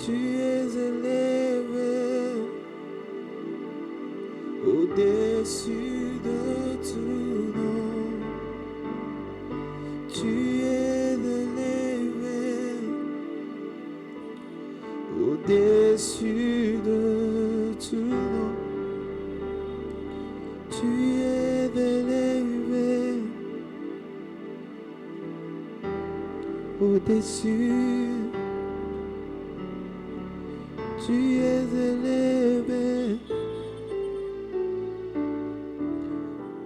Tu es élevé au-dessus de tout nom. Tu es élevé au-dessus de tout nom. Tu es élevé au-dessus. Tu es élevé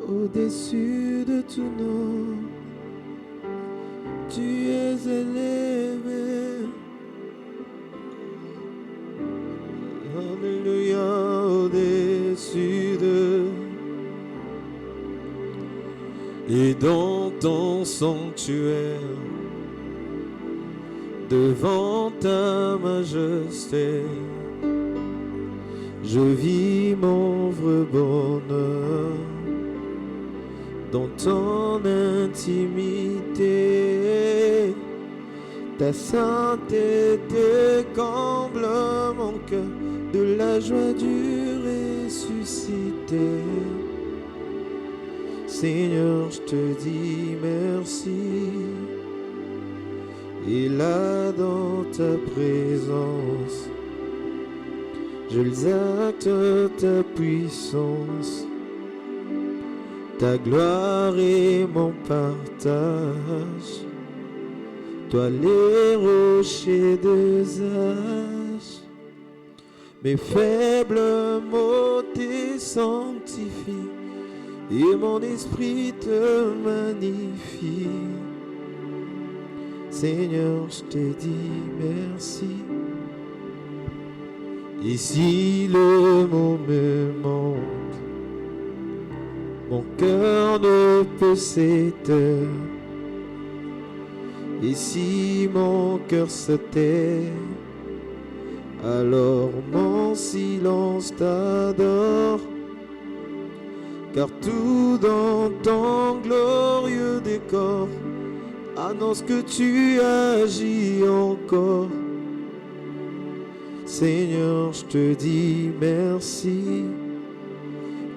au-dessus de tout nom. Tu es élevé. Alléluia, au-dessus de. Et dans ton sanctuaire, devant ta majesté, je vis mon vrai bonheur dans ton intimité. Ta sainteté comble mon cœur de la joie du ressuscité. Seigneur, je te dis merci. Et là dans ta présence, je exalte ta puissance. Ta gloire est mon partage. Toi les rochers des âges, mes faibles mots te sanctifient et mon esprit te magnifie. Seigneur, je te dis merci. Et si le mot me manque, mon cœur ne peut s'éteindre. Et si mon cœur se tait, alors mon silence t'adore. Car tout dans ton glorieux décor annonce que tu agis encore. Seigneur, je te dis merci.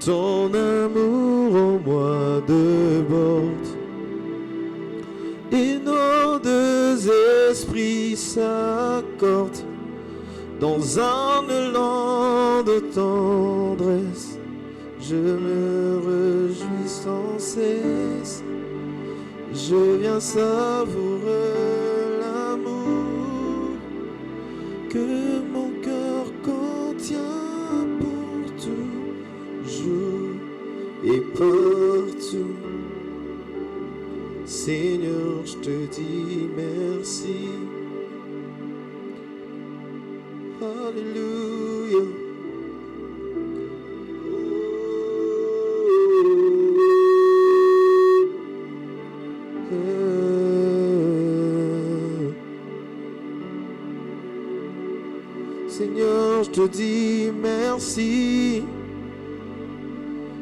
Ton amour en moi déborde. Et nos deux esprits s'accordent dans un élan de tendresse. Je me réjouis sans cesse. Je viens savourer l'amour que mon cœur contient pour toujours et partout. Seigneur, je te dis merci. Alléluia. Seigneur, je te dis merci.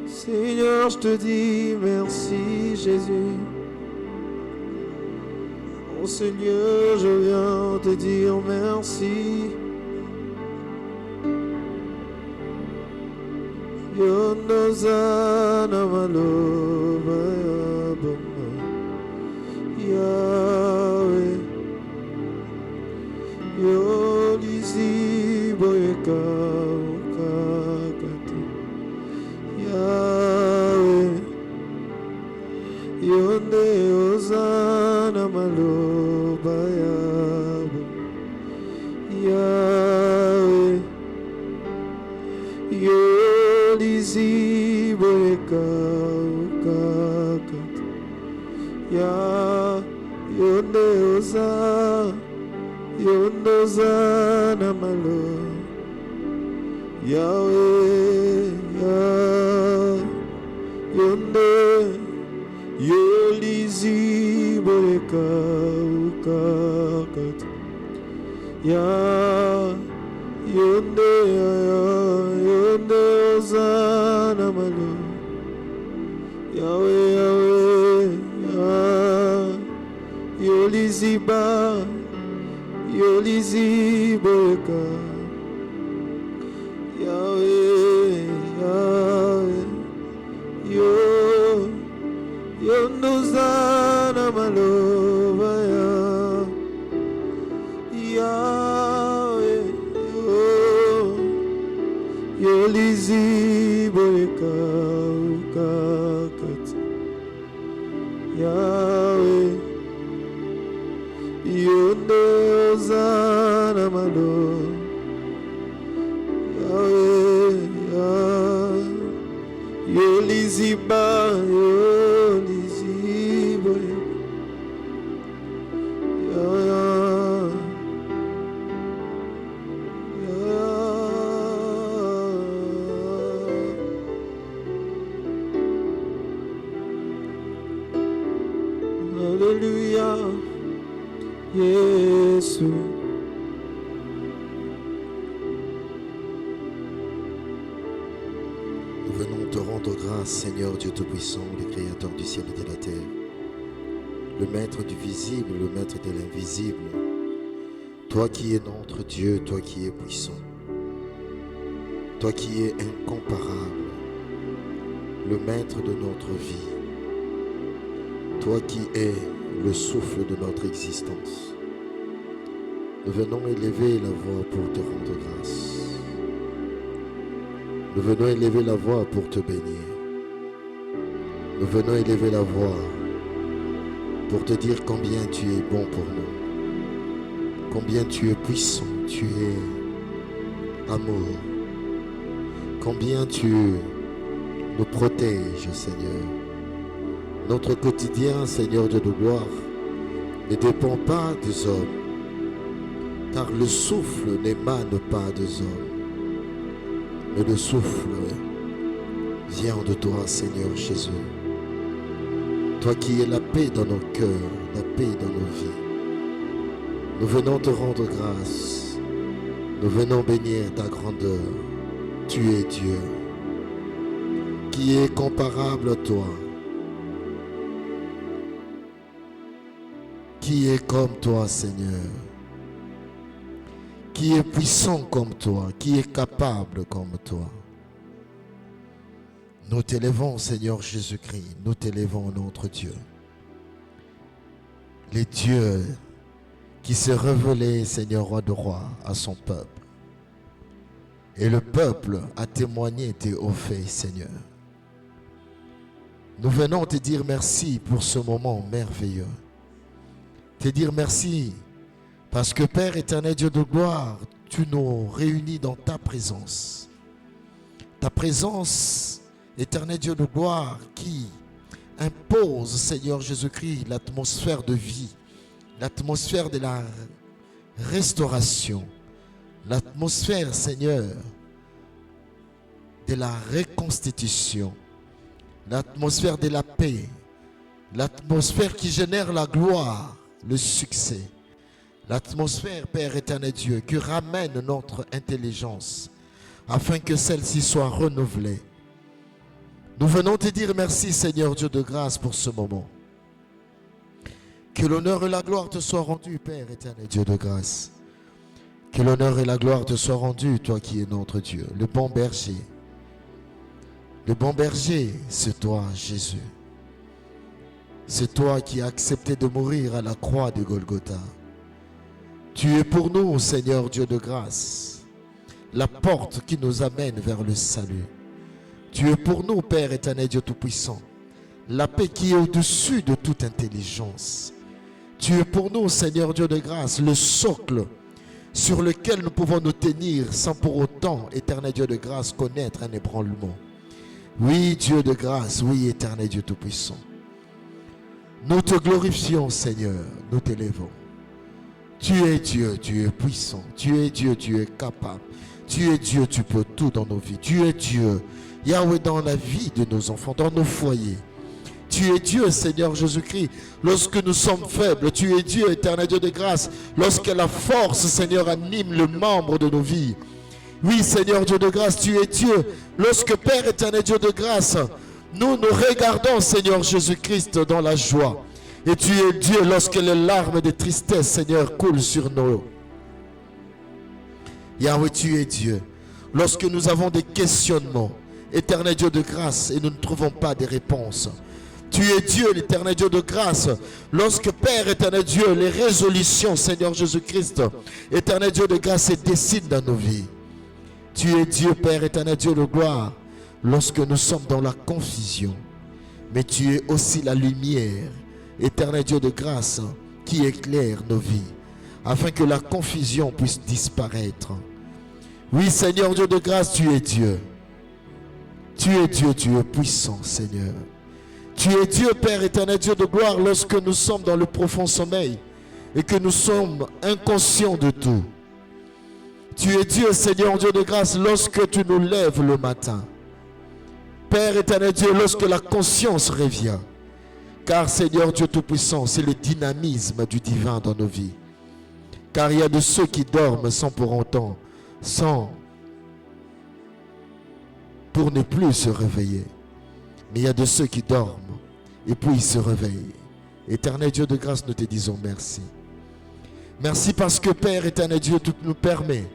Seigneur, je te dis merci, Jésus. Oh Seigneur, je viens te dire merci. Yonozana malova yabama Yahweh Yolizi boyeka ukakati Yahweh Yonde ozana malova yabama Yahweh Yolizi boyeka ukakati Ya Yonde ozana Yondozana malo Yahweh Yonde Yolizi boreka ukakat Ya Yonde ozana malo Yahweh Yolizi ba Yo lizi boyeka. Yahweh, Yahweh. Yo nuzana malova ya. Yahweh, yo lizi boyeka ukakat. Yahweh, yo nuzana malova. Yahweh, Yahweh, yo liziba, yo liziba, Yahweh, Alléluia, Jésus. Nous venons te rendre grâce, Seigneur Dieu Tout-Puissant, le Créateur du ciel et de la terre, le Maître du visible, le Maître de l'invisible, toi qui es notre Dieu, toi qui es puissant, toi qui es incomparable, le Maître de notre vie, toi qui es le souffle de notre existence. Nous venons élever la voix pour te rendre grâce. Nous venons élever la voix pour te bénir. Nous venons élever la voix pour te dire combien tu es bon pour nous. Combien tu es puissant, tu es amour. Combien tu nous protèges, Seigneur. Notre quotidien, Seigneur Dieu de gloire, ne dépend pas des hommes, car le souffle n'émane pas des hommes. Mais le souffle vient de toi, Seigneur Jésus. Toi qui es la paix dans nos cœurs, la paix dans nos vies. Nous venons te rendre grâce. Nous venons bénir ta grandeur. Tu es Dieu. Qui est comparable à toi? Qui est comme toi, Seigneur? Qui est puissant comme toi, qui est capable comme toi. Nous t'élevons, Seigneur Jésus-Christ, nous t'élevons, notre Dieu. Les dieux qui s'est révélé, Seigneur, roi de rois, à son peuple. Et le peuple a témoigné tes hauts faits, Seigneur. Nous venons te dire merci pour ce moment merveilleux. Te dire merci parce que Père éternel, Dieu de gloire, tu nous réunis dans ta présence. Ta présence, éternel Dieu de gloire, qui impose, Seigneur Jésus-Christ, l'atmosphère de vie, l'atmosphère de la restauration, l'atmosphère, Seigneur, de la reconstitution, l'atmosphère de la paix, l'atmosphère qui génère la gloire, le succès. L'atmosphère, Père éternel Dieu, qui ramène notre intelligence afin que celle-ci soit renouvelée. Nous venons te dire merci, Seigneur Dieu de grâce, pour ce moment. Que l'honneur et la gloire te soient rendus, Père éternel Dieu de grâce. Que l'honneur et la gloire te soient rendus, toi qui es notre Dieu, le bon berger. Le bon berger, c'est toi, Jésus. C'est toi qui as accepté de mourir à la croix de Golgotha. Tu es pour nous, Seigneur Dieu de grâce, la porte qui nous amène vers le salut. Tu es pour nous, Père éternel Dieu Tout-Puissant, la paix qui est au-dessus de toute intelligence. Tu es pour nous, Seigneur Dieu de grâce, le socle sur lequel nous pouvons nous tenir sans pour autant, éternel Dieu de grâce, connaître un ébranlement. Oui, Dieu de grâce, oui, éternel Dieu Tout-Puissant. Nous te glorifions, Seigneur, nous t'élevons. Tu es Dieu, tu es puissant. Tu es Dieu, tu es capable. Tu es Dieu, tu peux tout dans nos vies. Tu es Dieu, Yahweh, dans la vie de nos enfants, dans nos foyers. Tu es Dieu, Seigneur Jésus-Christ, lorsque nous sommes faibles. Tu es Dieu, éternel Dieu de grâce, lorsque la force, Seigneur, anime le membre de nos vies. Oui, Seigneur Dieu de grâce, tu es Dieu, lorsque Père éternel Dieu de grâce, nous nous regardons, Seigneur Jésus-Christ, dans la joie. Et tu es Dieu lorsque les larmes de tristesse, Seigneur, coulent sur nos Yahweh, tu es Dieu. Lorsque nous avons des questionnements, éternel Dieu de grâce, et nous ne trouvons pas de réponses, tu es Dieu, l'éternel Dieu de grâce. Lorsque, Père éternel Dieu, les résolutions, Seigneur Jésus-Christ, éternel Dieu de grâce, se décident dans nos vies. Tu es Dieu, Père éternel Dieu de gloire, lorsque nous sommes dans la confusion. Mais tu es aussi la lumière, éternel Dieu de grâce, qui éclaire nos vies, afin que la confusion puisse disparaître. Oui, Seigneur Dieu de grâce, tu es Dieu. Tu es Dieu, tu es puissant, Seigneur. Tu es Dieu, Père éternel Dieu de gloire, lorsque nous sommes dans le profond sommeil et que nous sommes inconscients de tout. Tu es Dieu, Seigneur Dieu de grâce, lorsque tu nous lèves le matin. Père éternel Dieu, lorsque la conscience revient. Car Seigneur Dieu Tout-Puissant, c'est le dynamisme du divin dans nos vies. Car il y a de ceux qui dorment sans pour autant, pour ne plus se réveiller. Mais il y a de ceux qui dorment et puis ils se réveillent. Éternel Dieu de grâce, nous te disons merci. Merci parce que Père éternel Dieu, tout nous permet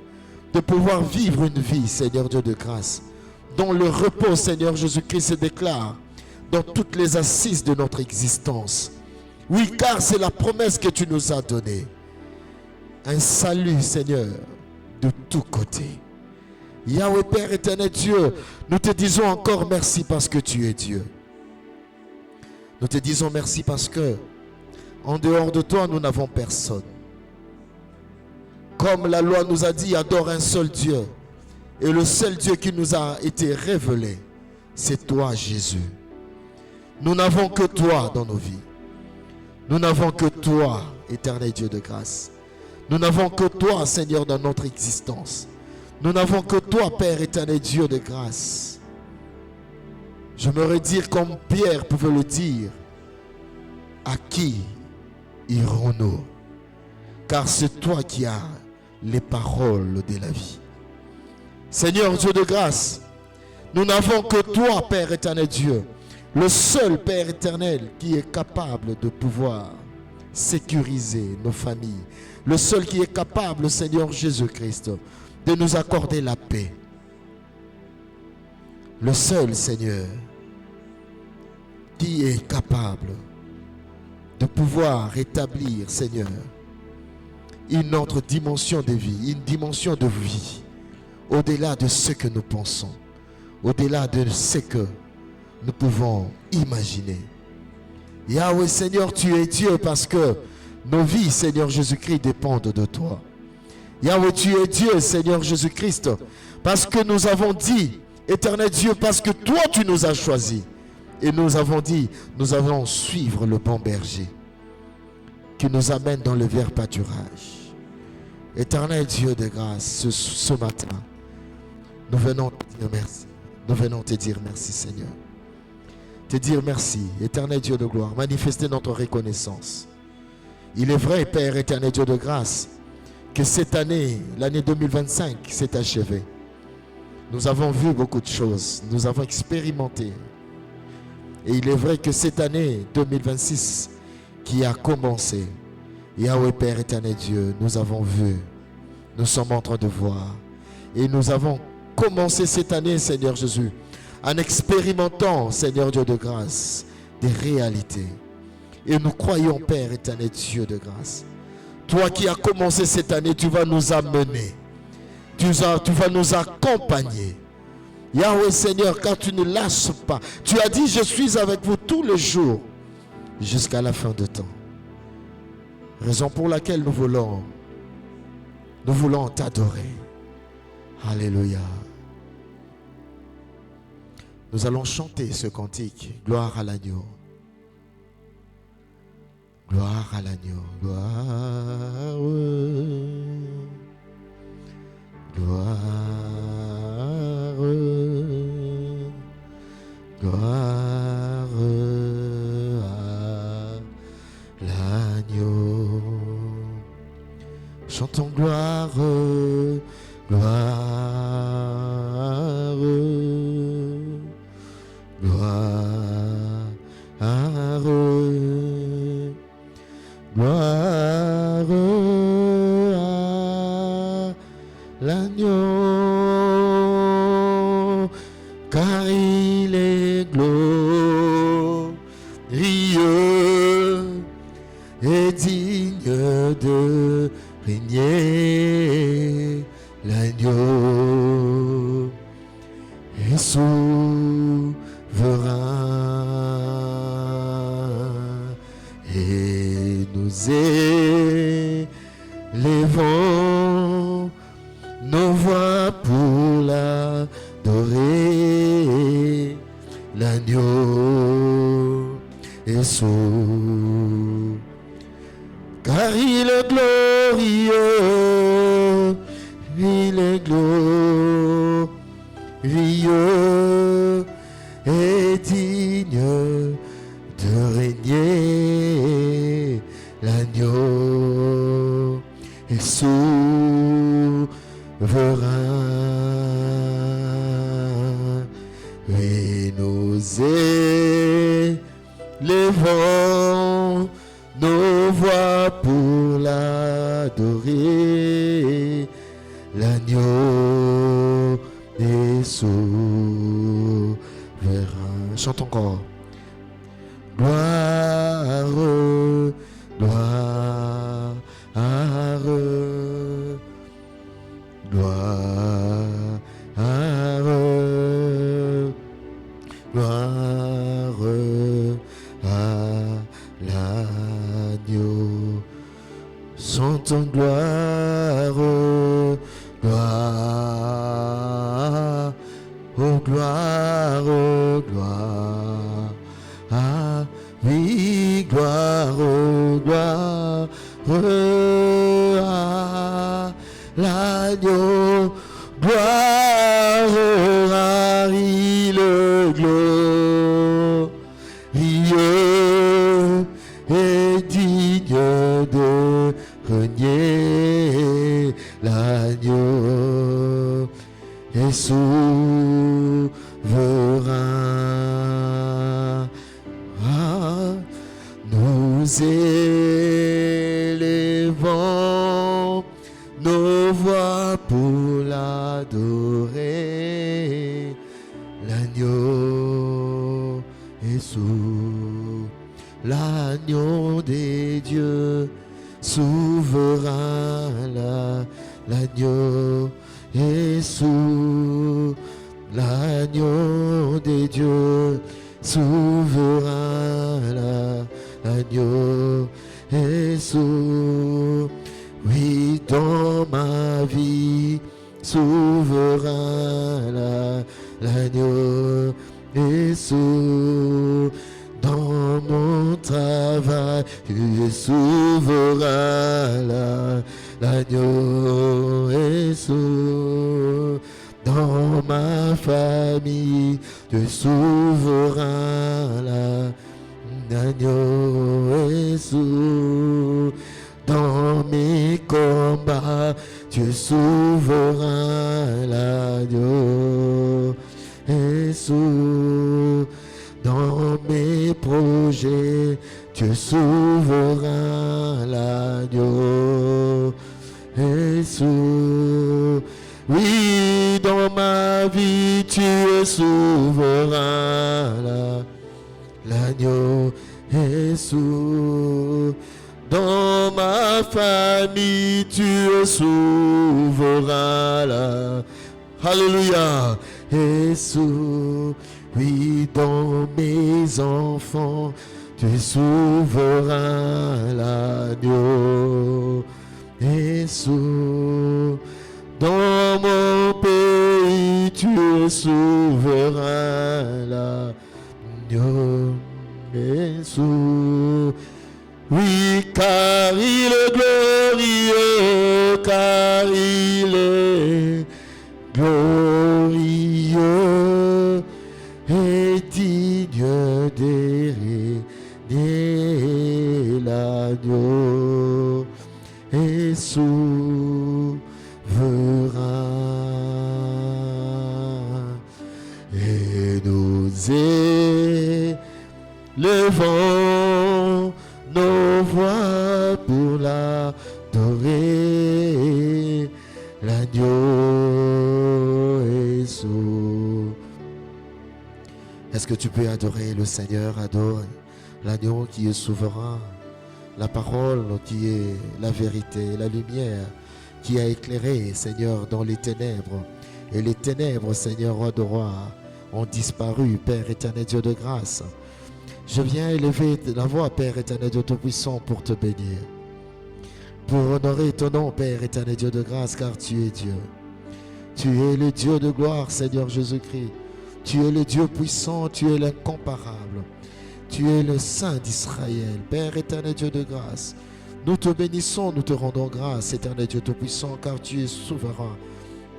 de pouvoir vivre une vie, Seigneur Dieu de grâce, dont le repos, Seigneur Jésus-Christ, se déclare dans toutes les assises de notre existence. Oui, car c'est la promesse que tu nous as donnée. Un salut, Seigneur, de tous côtés. Yahweh Père éternel Dieu, nous te disons encore merci parce que tu es Dieu. Nous te disons merci parce que en dehors de toi, nous n'avons personne. Comme la loi nous a dit, adore un seul Dieu. Et le seul Dieu qui nous a été révélé, c'est toi, Jésus. Nous n'avons que toi dans nos vies. Nous n'avons que toi, éternel Dieu de grâce. Nous n'avons que toi, Seigneur, dans notre existence. Nous n'avons que toi, Père éternel Dieu de grâce. Je me redire comme Pierre pouvait le dire, à qui irons-nous? Car c'est toi qui as les paroles de la vie. Seigneur Dieu de grâce, nous n'avons que toi, Père éternel Dieu, le seul Père éternel qui est capable de pouvoir sécuriser nos familles, le seul qui est capable, Seigneur Jésus-Christ, de nous accorder la paix. Le seul, Seigneur, qui est capable de pouvoir établir, Seigneur, une autre dimension de vie, une dimension de vie, au-delà de ce que nous pensons, au-delà de ce que nous pouvons imaginer. Yahweh, Seigneur, tu es Dieu parce que nos vies, Seigneur Jésus-Christ, dépendent de toi. Yahweh, tu es Dieu, Seigneur Jésus-Christ, parce que nous avons dit, éternel Dieu, parce que toi tu nous as choisis. Et nous avons dit, nous allons suivre le bon berger qui nous amène dans le vert pâturage. Éternel Dieu de grâce, ce matin, nous venons te dire merci. Nous venons te dire merci, Seigneur. Te dire merci, éternel Dieu de gloire, manifester notre reconnaissance. Il est vrai, Père éternel Dieu de grâce, que cette année, l'année 2025, s'est achevée. Nous avons vu beaucoup de choses, nous avons expérimenté. Et il est vrai que cette année 2026 qui a commencé, Yahweh Père éternel Dieu, nous avons vu, nous sommes en train de voir. Et nous avons commencé cette année, Seigneur Jésus, en expérimentant, Seigneur Dieu de grâce, des réalités. Et nous croyons, Père éternel Dieu de grâce, toi qui as commencé cette année, tu vas nous amener. Tu vas nous accompagner. Yahweh Seigneur, car tu ne lâches pas. Tu as dit, je suis avec vous tous les jours jusqu'à la fin de temps. Raison pour laquelle nous voulons t'adorer. Alléluia. Nous allons chanter ce cantique. Gloire à l'agneau. Gloire à l'agneau. Gloire. Gloire. Gloire à l'agneau. Chantons gloire, gloire, gloire, gloire à l'agneau, car il est glorieux et digne de régner. L'agneau est souverain et nous élevons nos voix pour l'adorer. L'agneau est souverain, car il est glorieux, il est glorieux et digne de régner. L'agneau est souverain et nous élevons nos voix pour l'adorer. L'agneau est souverain. Chante encore. Gloire, gloire, gloire, gloire à l'agneau. Chantons gloire, gloire, oh gloire, gloire, ah oui, gloire, gloire à l'agneau, gloire à le glorieux et digne de régner. L'agneau est souverain. Ah, nous élevons nos voix pour l'adorer. L'agneau est l'agneau des dieux, souverain. L'agneau est l'agneau des dieux, souverain. L'agneau est oui, dans ma vie, souverain. L'agneau est dans mon travail, tu es souverain. L'agneau est dans ma famille, tu es souverain. L'agneau est dans mes combats, tu es souverain. L'agneau est dans mes projets, tu es souverain. L'agneau est oui, dans ma vie, tu es souverain. L'agneau est dans ma famille, tu es souverain. Alléluia. Et oui, dans mes enfants, tu es souverain. L'agneau est dans mon pays, tu es souverain. L'agneau est oui, car il est glorieux, car il est glorieux et digne d'hériter. L'agneau est souverain et nous élevons nos voix pour l'adorer. L'agneau Jésus. Est-ce que tu peux adorer le Seigneur? Adore l'agneau qui est souverain, la parole qui est la vérité, la lumière qui a éclairé, Seigneur, dans les ténèbres. Et les ténèbres, Seigneur, roi de rois, ont disparu, Père éternel, Dieu de grâce. Je viens élever la voix, Père éternel, Dieu Tout-Puissant, pour te bénir, pour honorer ton nom, Père éternel, Dieu de grâce, car tu es Dieu. Tu es le Dieu de gloire, Seigneur Jésus-Christ. Tu es le Dieu puissant, tu es l'incomparable. Tu es le Saint d'Israël, Père éternel, Dieu de grâce. Nous te bénissons, nous te rendons grâce, éternel Dieu Tout-Puissant, car tu es souverain.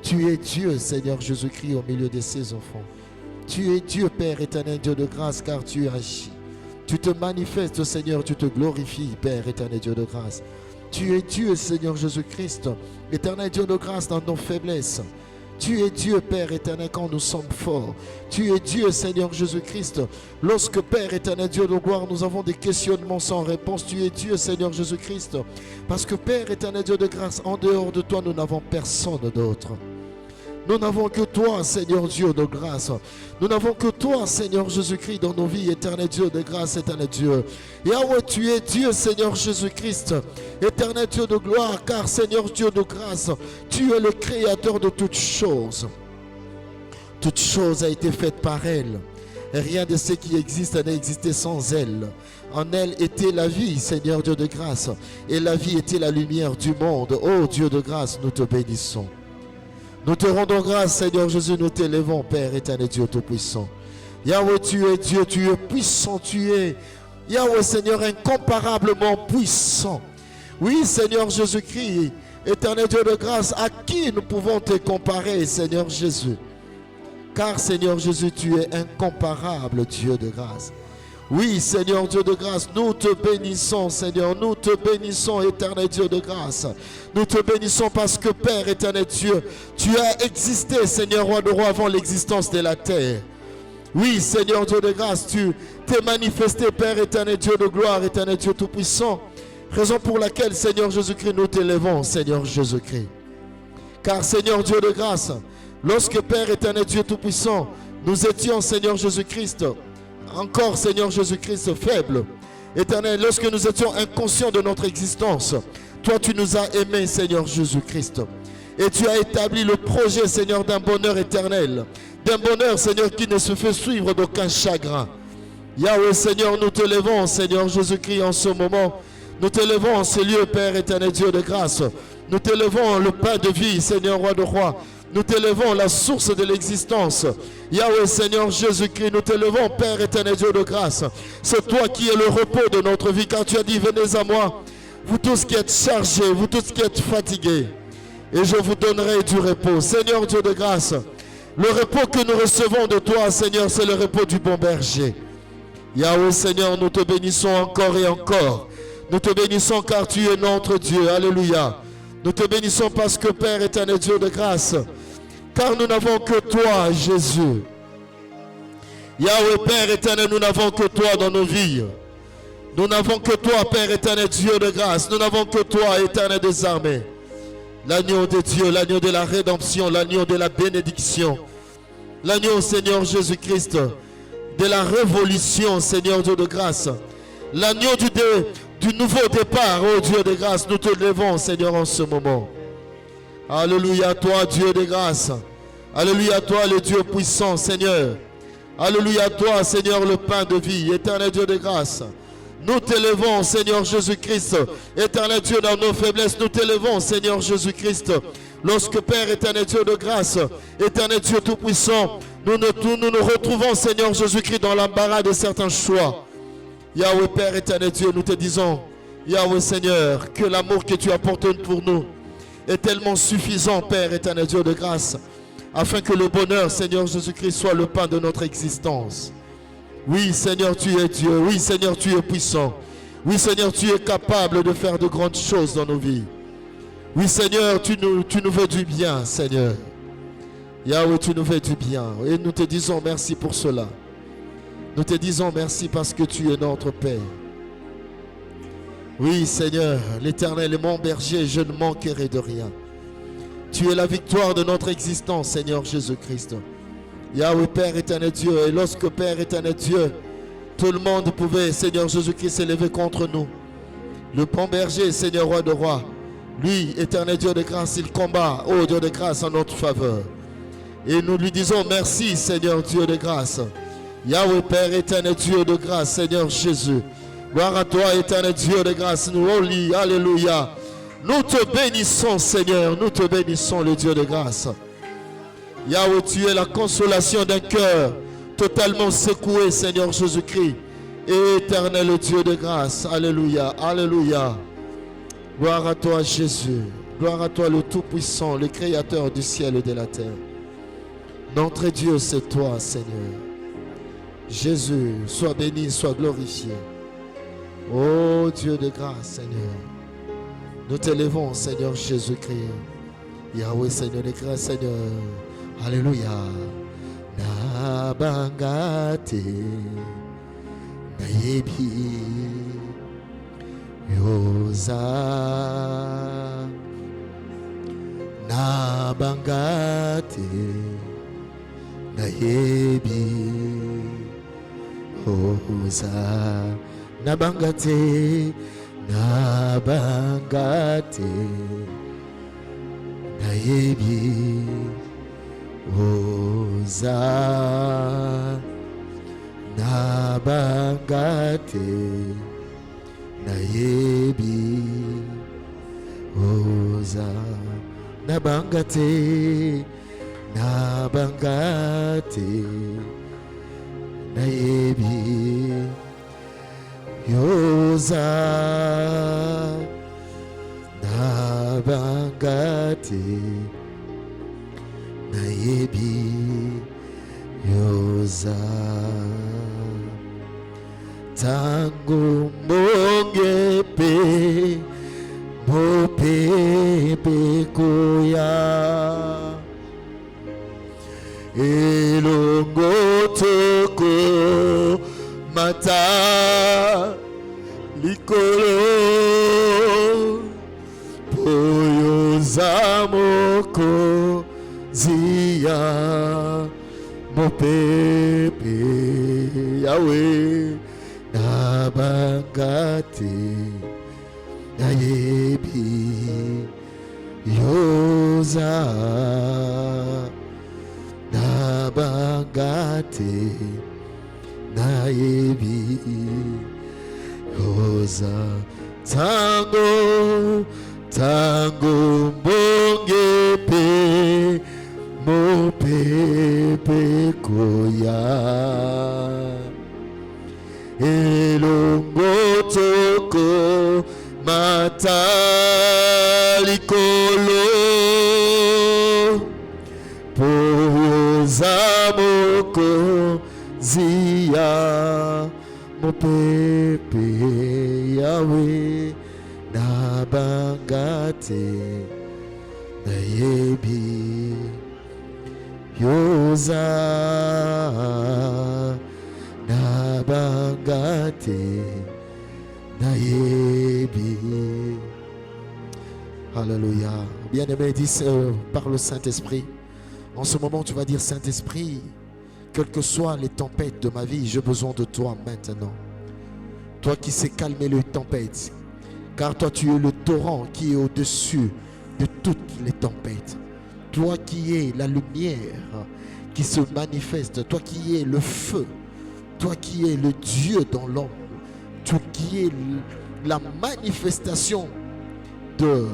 Tu es Dieu, Seigneur Jésus-Christ, au milieu de ses enfants. Tu es Dieu, Père éternel, Dieu de grâce, car tu agis. Tu te manifestes, Seigneur, tu te glorifies, Père éternel, Dieu de grâce. Tu es Dieu, Seigneur Jésus-Christ, éternel Dieu de grâce dans nos faiblesses. Tu es Dieu, Père éternel, quand nous sommes forts. Tu es Dieu, Seigneur Jésus-Christ. Lorsque, Père éternel, Dieu de gloire, nous avons des questionnements sans réponse. Tu es Dieu, Seigneur Jésus-Christ. Parce que, Père éternel, Dieu de grâce, en dehors de toi, nous n'avons personne d'autre. Nous n'avons que toi, Seigneur Dieu de grâce. Nous n'avons que toi, Seigneur Jésus-Christ, dans nos vies, éternel Dieu de grâce, éternel Dieu. Yahweh, tu es Dieu, Seigneur Jésus-Christ, éternel Dieu de gloire, car, Seigneur Dieu de grâce, tu es le créateur de toutes choses. Toute chose a été faite par elle. Et rien de ce qui existe n'a existé sans elle. En elle était la vie, Seigneur Dieu de grâce. Et la vie était la lumière du monde. Ô Dieu de grâce, nous te bénissons. Nous te rendons grâce, Seigneur Jésus, nous t'élevons, Père éternel, Dieu Tout-Puissant. Yahweh, tu es Dieu, tu es puissant, tu es, Yahweh, Seigneur, incomparablement puissant. Oui, Seigneur Jésus-Christ, éternel Dieu de grâce, à qui nous pouvons te comparer, Seigneur Jésus? Car, Seigneur Jésus, tu es incomparable, Dieu de grâce. Oui, Seigneur Dieu de grâce, nous te bénissons, Seigneur, nous te bénissons, éternel Dieu de grâce. Nous te bénissons parce que, Père éternel Dieu, tu as existé, Seigneur, roi de roi, avant l'existence de la terre. Oui, Seigneur Dieu de grâce, tu t'es manifesté, Père éternel Dieu de gloire, éternel Dieu tout-puissant. Raison pour laquelle, Seigneur Jésus-Christ, nous t'élevons, Seigneur Jésus-Christ. Car, Seigneur Dieu de grâce, lorsque, Père éternel Dieu tout-puissant, nous étions, Seigneur Jésus-Christ, encore, Seigneur Jésus-Christ, faible, éternel, lorsque nous étions inconscients de notre existence, toi, tu nous as aimés, Seigneur Jésus-Christ. Et tu as établi le projet, Seigneur, d'un bonheur éternel. D'un bonheur, Seigneur, qui ne se fait suivre d'aucun chagrin. Yahweh, Seigneur, nous te levons, Seigneur Jésus-Christ, en ce moment. Nous te levons en ce lieu, Père éternel, Dieu de grâce. Nous te levons le pain de vie, Seigneur, roi de roi. Nous t'élevons la source de l'existence. Yahweh, Seigneur Jésus-Christ, nous t'élevons, Père éternel, Dieu de grâce. C'est toi qui es le repos de notre vie, car tu as dit, venez à moi, vous tous qui êtes chargés, vous tous qui êtes fatigués, et je vous donnerai du repos. Seigneur Dieu de grâce, le repos que nous recevons de toi, Seigneur, c'est le repos du bon berger. Yahweh, Seigneur, nous te bénissons encore et encore. Nous te bénissons car tu es notre Dieu. Alléluia. Nous te bénissons parce que, Père éternel, Dieu de grâce, car nous n'avons que toi, Jésus. Yahweh, Père éternel, nous n'avons que toi dans nos vies. Nous n'avons que toi, Père éternel, Dieu de grâce. Nous n'avons que toi, éternel des armées. L'agneau de Dieu, l'agneau de la rédemption, l'agneau de la bénédiction. L'agneau, Seigneur Jésus-Christ, de la révolution, Seigneur Dieu de grâce. L'agneau du nouveau départ, oh Dieu de grâce. Nous te levons, Seigneur, en ce moment. Alléluia à toi, Dieu de grâce. Alléluia à toi, le Dieu puissant, Seigneur. Alléluia à toi, Seigneur, le pain de vie, éternel Dieu de grâce. Nous t'élevons, Seigneur Jésus-Christ, éternel Dieu, dans nos faiblesses. Nous t'élevons, Seigneur Jésus-Christ. Lorsque, Père, éternel Dieu de grâce, éternel Dieu tout-puissant, nous nous retrouvons, Seigneur Jésus-Christ, dans l'embarras de certains choix. Yahweh, Père, éternel Dieu, nous te disons, Yahweh, Seigneur, que l'amour que tu apportes pour nous est tellement suffisant, Père, éternel Dieu de grâce, afin que le bonheur, Seigneur Jésus-Christ, soit le pain de notre existence. Oui, Seigneur, tu es Dieu. Oui, Seigneur, tu es puissant. Oui, Seigneur, tu es capable de faire de grandes choses dans nos vies. Oui, Seigneur, tu nous veux du bien, Seigneur. Yahweh, tu nous veux du bien. Et nous te disons merci pour cela. Nous te disons merci parce que tu es notre Père. Oui, Seigneur, l'Éternel est mon berger, je ne manquerai de rien. Tu es la victoire de notre existence, Seigneur Jésus-Christ. Yahweh, Père éternel Dieu. Et lorsque Père éternel Dieu, tout le monde pouvait, Seigneur Jésus-Christ, s'élever contre nous. Le bon berger, Seigneur roi de rois, lui, éternel Dieu de grâce, il combat, ô Dieu de grâce, en notre faveur. Et nous lui disons merci, Seigneur Dieu de grâce. Yahweh, Père éternel Dieu de grâce, Seigneur Jésus. Gloire à toi, éternel Dieu de grâce. Nous, holy, alléluia. Nous te bénissons, Seigneur. Nous te bénissons, le Dieu de grâce. Yahweh, tu es la consolation d'un cœur totalement secoué, Seigneur Jésus-Christ. Éternel Dieu de grâce. Alléluia, alléluia. Gloire à toi, Jésus. Gloire à toi, le Tout-Puissant, le Créateur du ciel et de la terre. Notre Dieu, c'est toi, Seigneur. Jésus, sois béni, sois glorifié. Ô Dieu de grâce, Seigneur. Nous t'élevons, Seigneur Jésus-Christ. Yahweh, Seigneur de grâce, Seigneur. Alléluia. Nabangate Nayebi Yoza Nabangate Nayebi Yoza Nabangate Nabangate Nayebi Oza Nabangate Nayebi Oza Nabangate Nabangate Nayebi Yoza Nabangate Nayebi Yoza Tango mongepe Mopepe koya Elongo toko Mata Likolo Poyoza moko Zia Mopepe Yahweh Nabangate Nayebi Yoza Nabangate Nayebi Yoza Tango Tango Mbongepe Mopepe koya Elongo toko Matalikolo Poza moko Zia Mopepe Yahweh Nabangate Nayebi Yoza Nabangate Nayebi. Alléluia. Bien-aimé, dis par le Saint-Esprit. En ce moment, tu vas dire: Saint-Esprit, quelles que soient les tempêtes de ma vie, j'ai besoin de toi maintenant. Toi qui sais calmer les tempêtes, car toi tu es le torrent qui est au-dessus de toutes les tempêtes. Toi qui es la lumière qui se manifeste, toi qui es le feu, toi qui es le Dieu dans l'homme, toi qui es la manifestation de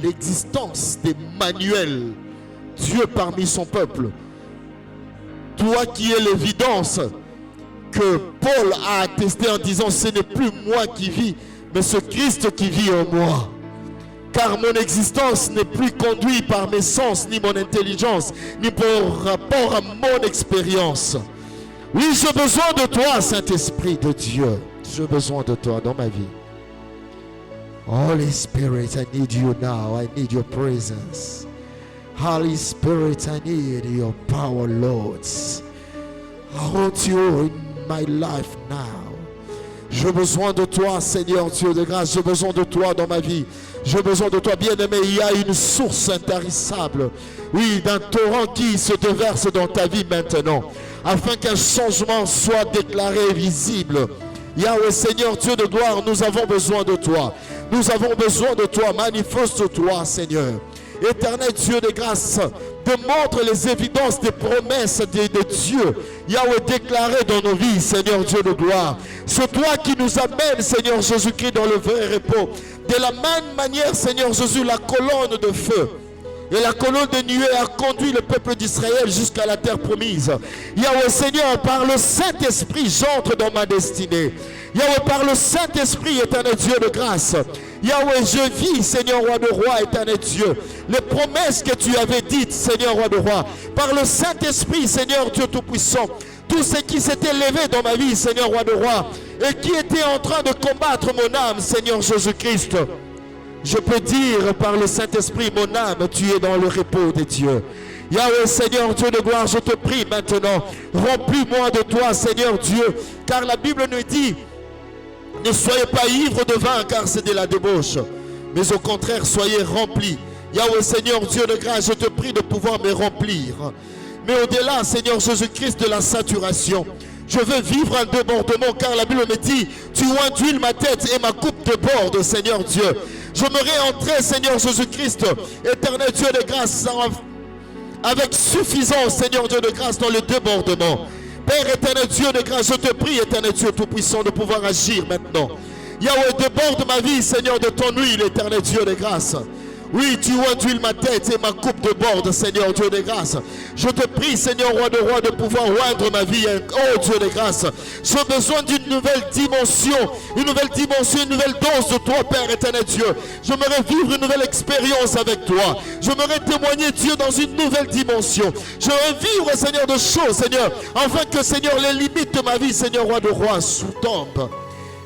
l'existence d'Emmanuel, Dieu parmi son peuple. Toi qui es l'évidence que Paul a attesté en disant: ce n'est plus moi qui vis, mais ce Christ qui vit en moi. Car mon existence n'est plus conduite par mes sens, ni mon intelligence, ni par rapport à mon expérience. Oui, j'ai besoin de toi, Saint-Esprit de Dieu. J'ai besoin de toi dans ma vie. Holy Spirit, I need you now. I need your presence. Holy Spirit, I need your power, Lord. I want you in my life now. J'ai besoin de toi, Seigneur Dieu de grâce. J'ai besoin de toi dans ma vie. J'ai besoin de toi, bien-aimé. Il y a une source intarissable. Oui, d'un torrent qui se déverse dans ta vie maintenant. Afin qu'un changement soit déclaré visible. Yahweh, Seigneur Dieu de gloire, nous avons besoin de toi. Nous avons besoin de toi. Manifeste-toi, Seigneur. Éternel Dieu de grâce, démontre les évidences des promesses de Dieu. Yahweh, déclaré dans nos vies, Seigneur Dieu de gloire. C'est toi qui nous amène, Seigneur Jésus-Christ, dans le vrai repos. De la même manière, Seigneur Jésus, la colonne de feu et la colonne de nuée a conduit le peuple d'Israël jusqu'à la terre promise. Yahweh, Seigneur, par le Saint-Esprit, j'entre dans ma destinée. Yahweh, par le Saint-Esprit, éternel Dieu de grâce. Yahweh, je vis, Seigneur roi de roi, éternel Dieu, les promesses que tu avais dites, Seigneur roi de roi. Par le Saint-Esprit, Seigneur Dieu Tout-Puissant, tout ce qui s'était levé dans ma vie, Seigneur roi de roi, et qui était en train de combattre mon âme, Seigneur Jésus-Christ. Je peux dire par le Saint-Esprit, mon âme, tu es dans le repos de Dieu. Yahweh, Seigneur Dieu de gloire, je te prie maintenant, remplis-moi de toi, Seigneur Dieu, car la Bible nous dit, ne soyez pas ivres de vin, car c'est de la débauche, mais au contraire, soyez remplis. Yahweh, Seigneur Dieu de grâce, je te prie de pouvoir me remplir. Mais au-delà, Seigneur Jésus-Christ, de la saturation, je veux vivre un débordement, car la Bible me dit, tu induis ma tête et ma coupe déborde, Seigneur Dieu. Je me réentrer, Seigneur Jésus-Christ, éternel Dieu de grâce, avec suffisance, Seigneur Dieu de grâce, dans le débordement. Père éternel Dieu de grâce, je te prie, éternel Dieu tout-puissant, de pouvoir agir maintenant. Yahweh, déborde ma vie, Seigneur, de ton huile, éternel Dieu de grâce. Oui, tu induis ma tête et ma coupe déborde, Seigneur Dieu de grâce. Je te prie, Seigneur roi, de pouvoir oindre ma vie, oh Dieu de grâce. J'ai besoin d'une nouvelle dimension, une nouvelle dose de toi, Père éternel Dieu. J'aimerais vivre une nouvelle expérience avec toi. J'aimerais témoigner, Dieu, dans une nouvelle dimension. J'aimerais vivre, Seigneur, de choses, Seigneur, afin que, Seigneur, les limites de ma vie, Seigneur roi de roi, sous-tombent.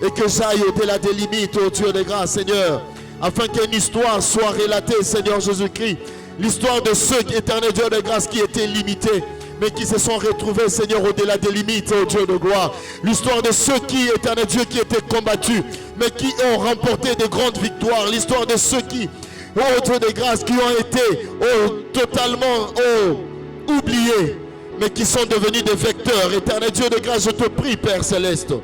Et que j'aille au-delà des limites, oh Dieu de grâce, Seigneur. Afin qu'une histoire soit relatée, Seigneur Jésus-Christ. L'histoire de ceux, éternel Dieu de grâce, qui étaient limités, mais qui se sont retrouvés, Seigneur, au-delà des limites, oh Dieu de gloire. L'histoire de ceux qui, éternel Dieu, qui étaient combattus, mais qui ont remporté de grandes victoires. L'histoire de ceux qui, oh Dieu de grâce, qui ont été totalement oubliés, mais qui sont devenus des vecteurs. Éternel Dieu de grâce, je te prie, Père Céleste.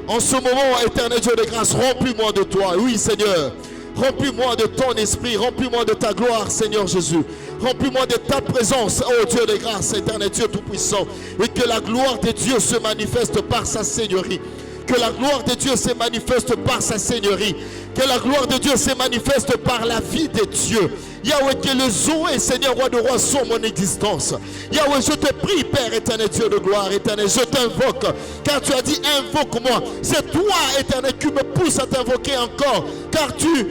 En ce moment, éternel Dieu de grâce, remplis-moi de toi. Oui, Seigneur. Remplis-moi de ton esprit, remplis-moi de ta gloire, Seigneur Jésus. Remplis-moi de ta présence, oh Dieu de grâce, éternel Dieu tout-puissant. Et que la gloire de Dieu se manifeste par sa seigneurie. Que la gloire de Dieu se manifeste par sa seigneurie. Que la gloire de Dieu se manifeste par la vie de Dieu. Yahweh, que le Zoé, Seigneur roi de roi, sont mon existence. Yahweh, je te prie, Père éternel Dieu de gloire, éternel, je t'invoque. Car tu as dit, invoque-moi. C'est toi, éternel, qui me pousse à t'invoquer encore. Car tu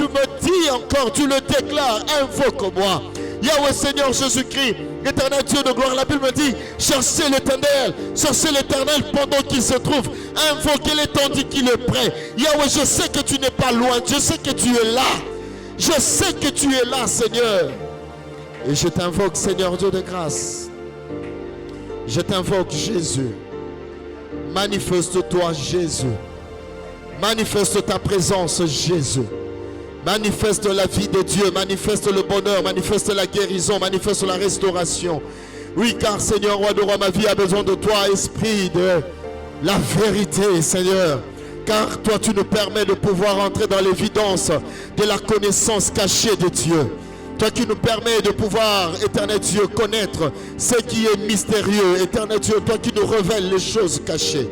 me dis encore, tu le déclares, invoque-moi. Yahweh, Seigneur Jésus-Christ, éternel Dieu de gloire, la Bible me dit, cherchez l'éternel pendant qu'il se trouve, invoquez-le tandis qu'il est prêt. Yahweh, je sais que tu n'es pas loin, je sais que tu es là. Je sais que tu es là, Seigneur. Et je t'invoque, Seigneur Dieu de grâce. Je t'invoque, Jésus. Manifeste-toi, Jésus. Manifeste ta présence, Jésus. Manifeste la vie de Dieu, manifeste le bonheur, manifeste la guérison, manifeste la restauration. Oui, car Seigneur, roi de roi, ma vie a besoin de toi, esprit de la vérité, Seigneur. Car toi, tu nous permets de pouvoir entrer dans l'évidence de la connaissance cachée de Dieu. Toi qui nous permets de pouvoir, éternel Dieu, connaître ce qui est mystérieux. Éternel Dieu, toi qui nous révèles les choses cachées.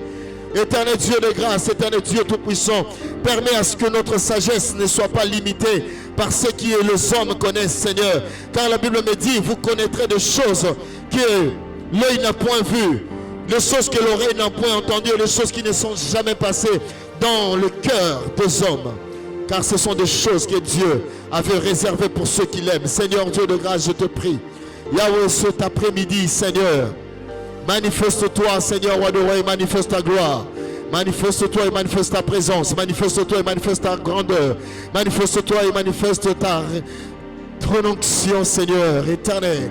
Éternel Dieu de grâce, éternel Dieu tout-puissant, permets à ce que notre sagesse ne soit pas limitée par ce que les hommes connaissent, Seigneur. Car la Bible me dit, vous connaîtrez des choses que l'œil n'a point vues, les choses que l'oreille n'a point entendues, les choses qui ne sont jamais passées dans le cœur des hommes. Car ce sont des choses que Dieu avait réservées pour ceux qui l'aiment. Seigneur Dieu de grâce, je te prie. Yahweh, cet après-midi, Seigneur, manifeste-toi, Seigneur, roi de roi, et manifeste ta gloire. Manifeste-toi et manifeste ta présence. Manifeste-toi et manifeste ta grandeur. Manifeste-toi et manifeste ton onction, Seigneur, éternel.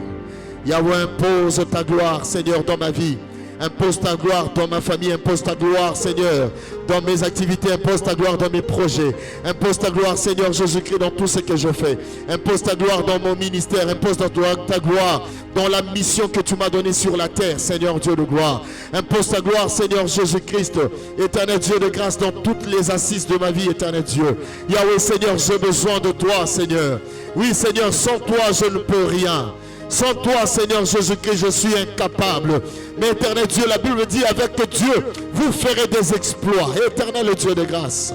Yahweh, impose ta gloire, Seigneur, dans ma vie. Impose ta gloire dans ma famille, impose ta gloire, Seigneur, dans mes activités, impose ta gloire dans mes projets. Impose ta gloire, Seigneur Jésus-Christ, dans tout ce que je fais. Impose ta gloire dans mon ministère, impose ta gloire dans la mission que tu m'as donnée sur la terre, Seigneur Dieu de gloire. Impose ta gloire, Seigneur Jésus-Christ, éternel Dieu de grâce, dans toutes les assises de ma vie, éternel Dieu. Yahweh, Seigneur, j'ai besoin de toi, Seigneur. Oui, Seigneur, sans toi, je ne peux rien. Sans toi, Seigneur Jésus-Christ, je suis incapable. Mais éternel Dieu, la Bible dit, avec Dieu, vous ferez des exploits. Éternel Dieu de grâce.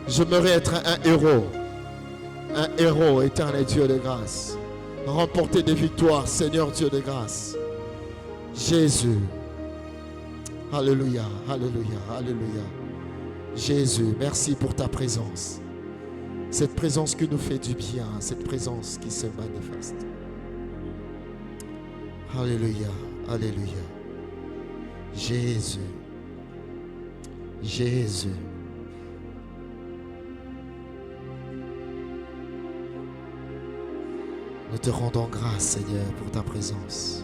J'aimerais être un héros. Un héros, éternel Dieu de grâce. Remporter des victoires, Seigneur Dieu de grâce. Jésus. Alléluia, alléluia, alléluia. Jésus, merci pour ta présence. Cette présence qui nous fait du bien, cette présence qui se manifeste. Alléluia, alléluia. Jésus, Jésus. Nous te rendons grâce, Seigneur, pour ta présence.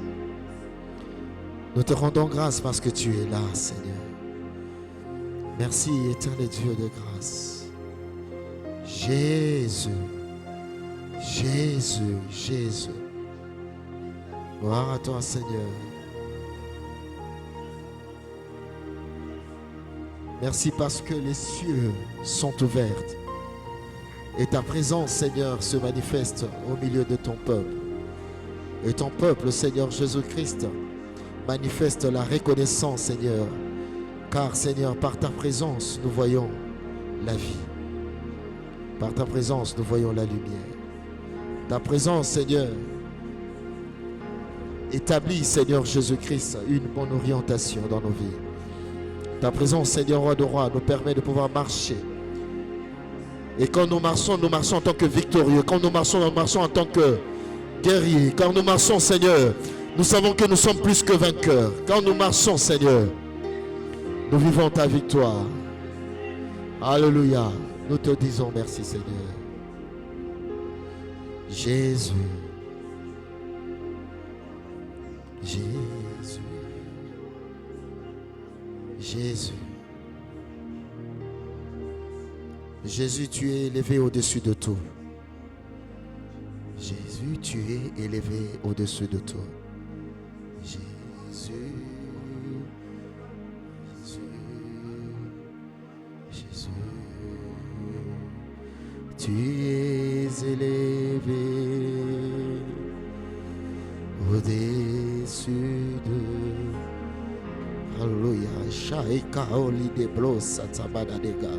Nous te rendons grâce parce que tu es là, Seigneur. Merci, éternel Dieu de grâce. Jésus, Jésus, Jésus. Gloire à toi, Seigneur. Merci parce que les cieux sont ouverts et ta présence, Seigneur, se manifeste au milieu de ton peuple. Et ton peuple, Seigneur Jésus-Christ, manifeste la reconnaissance, Seigneur. Car, Seigneur, par ta présence, nous voyons la vie. Par ta présence, nous voyons la lumière. Ta présence, Seigneur, établit, Seigneur Jésus-Christ, une bonne orientation dans nos vies. Ta présence, Seigneur, roi de rois, nous permet de pouvoir marcher. Et quand nous marchons en tant que victorieux. Quand nous marchons en tant que guerriers. Quand nous marchons, Seigneur, nous savons que nous sommes plus que vainqueurs. Quand nous marchons, Seigneur, nous vivons ta victoire. Alléluia. Nous te disons merci, Seigneur. Jésus. Jésus. Jésus. Jésus, tu es élevé au-dessus de tout. Jésus, tu es élevé au-dessus de tout. Jésus. Jésus. Tu es élevé au-dessus de... Alléluia. Shaika oli de blosa tabadadega.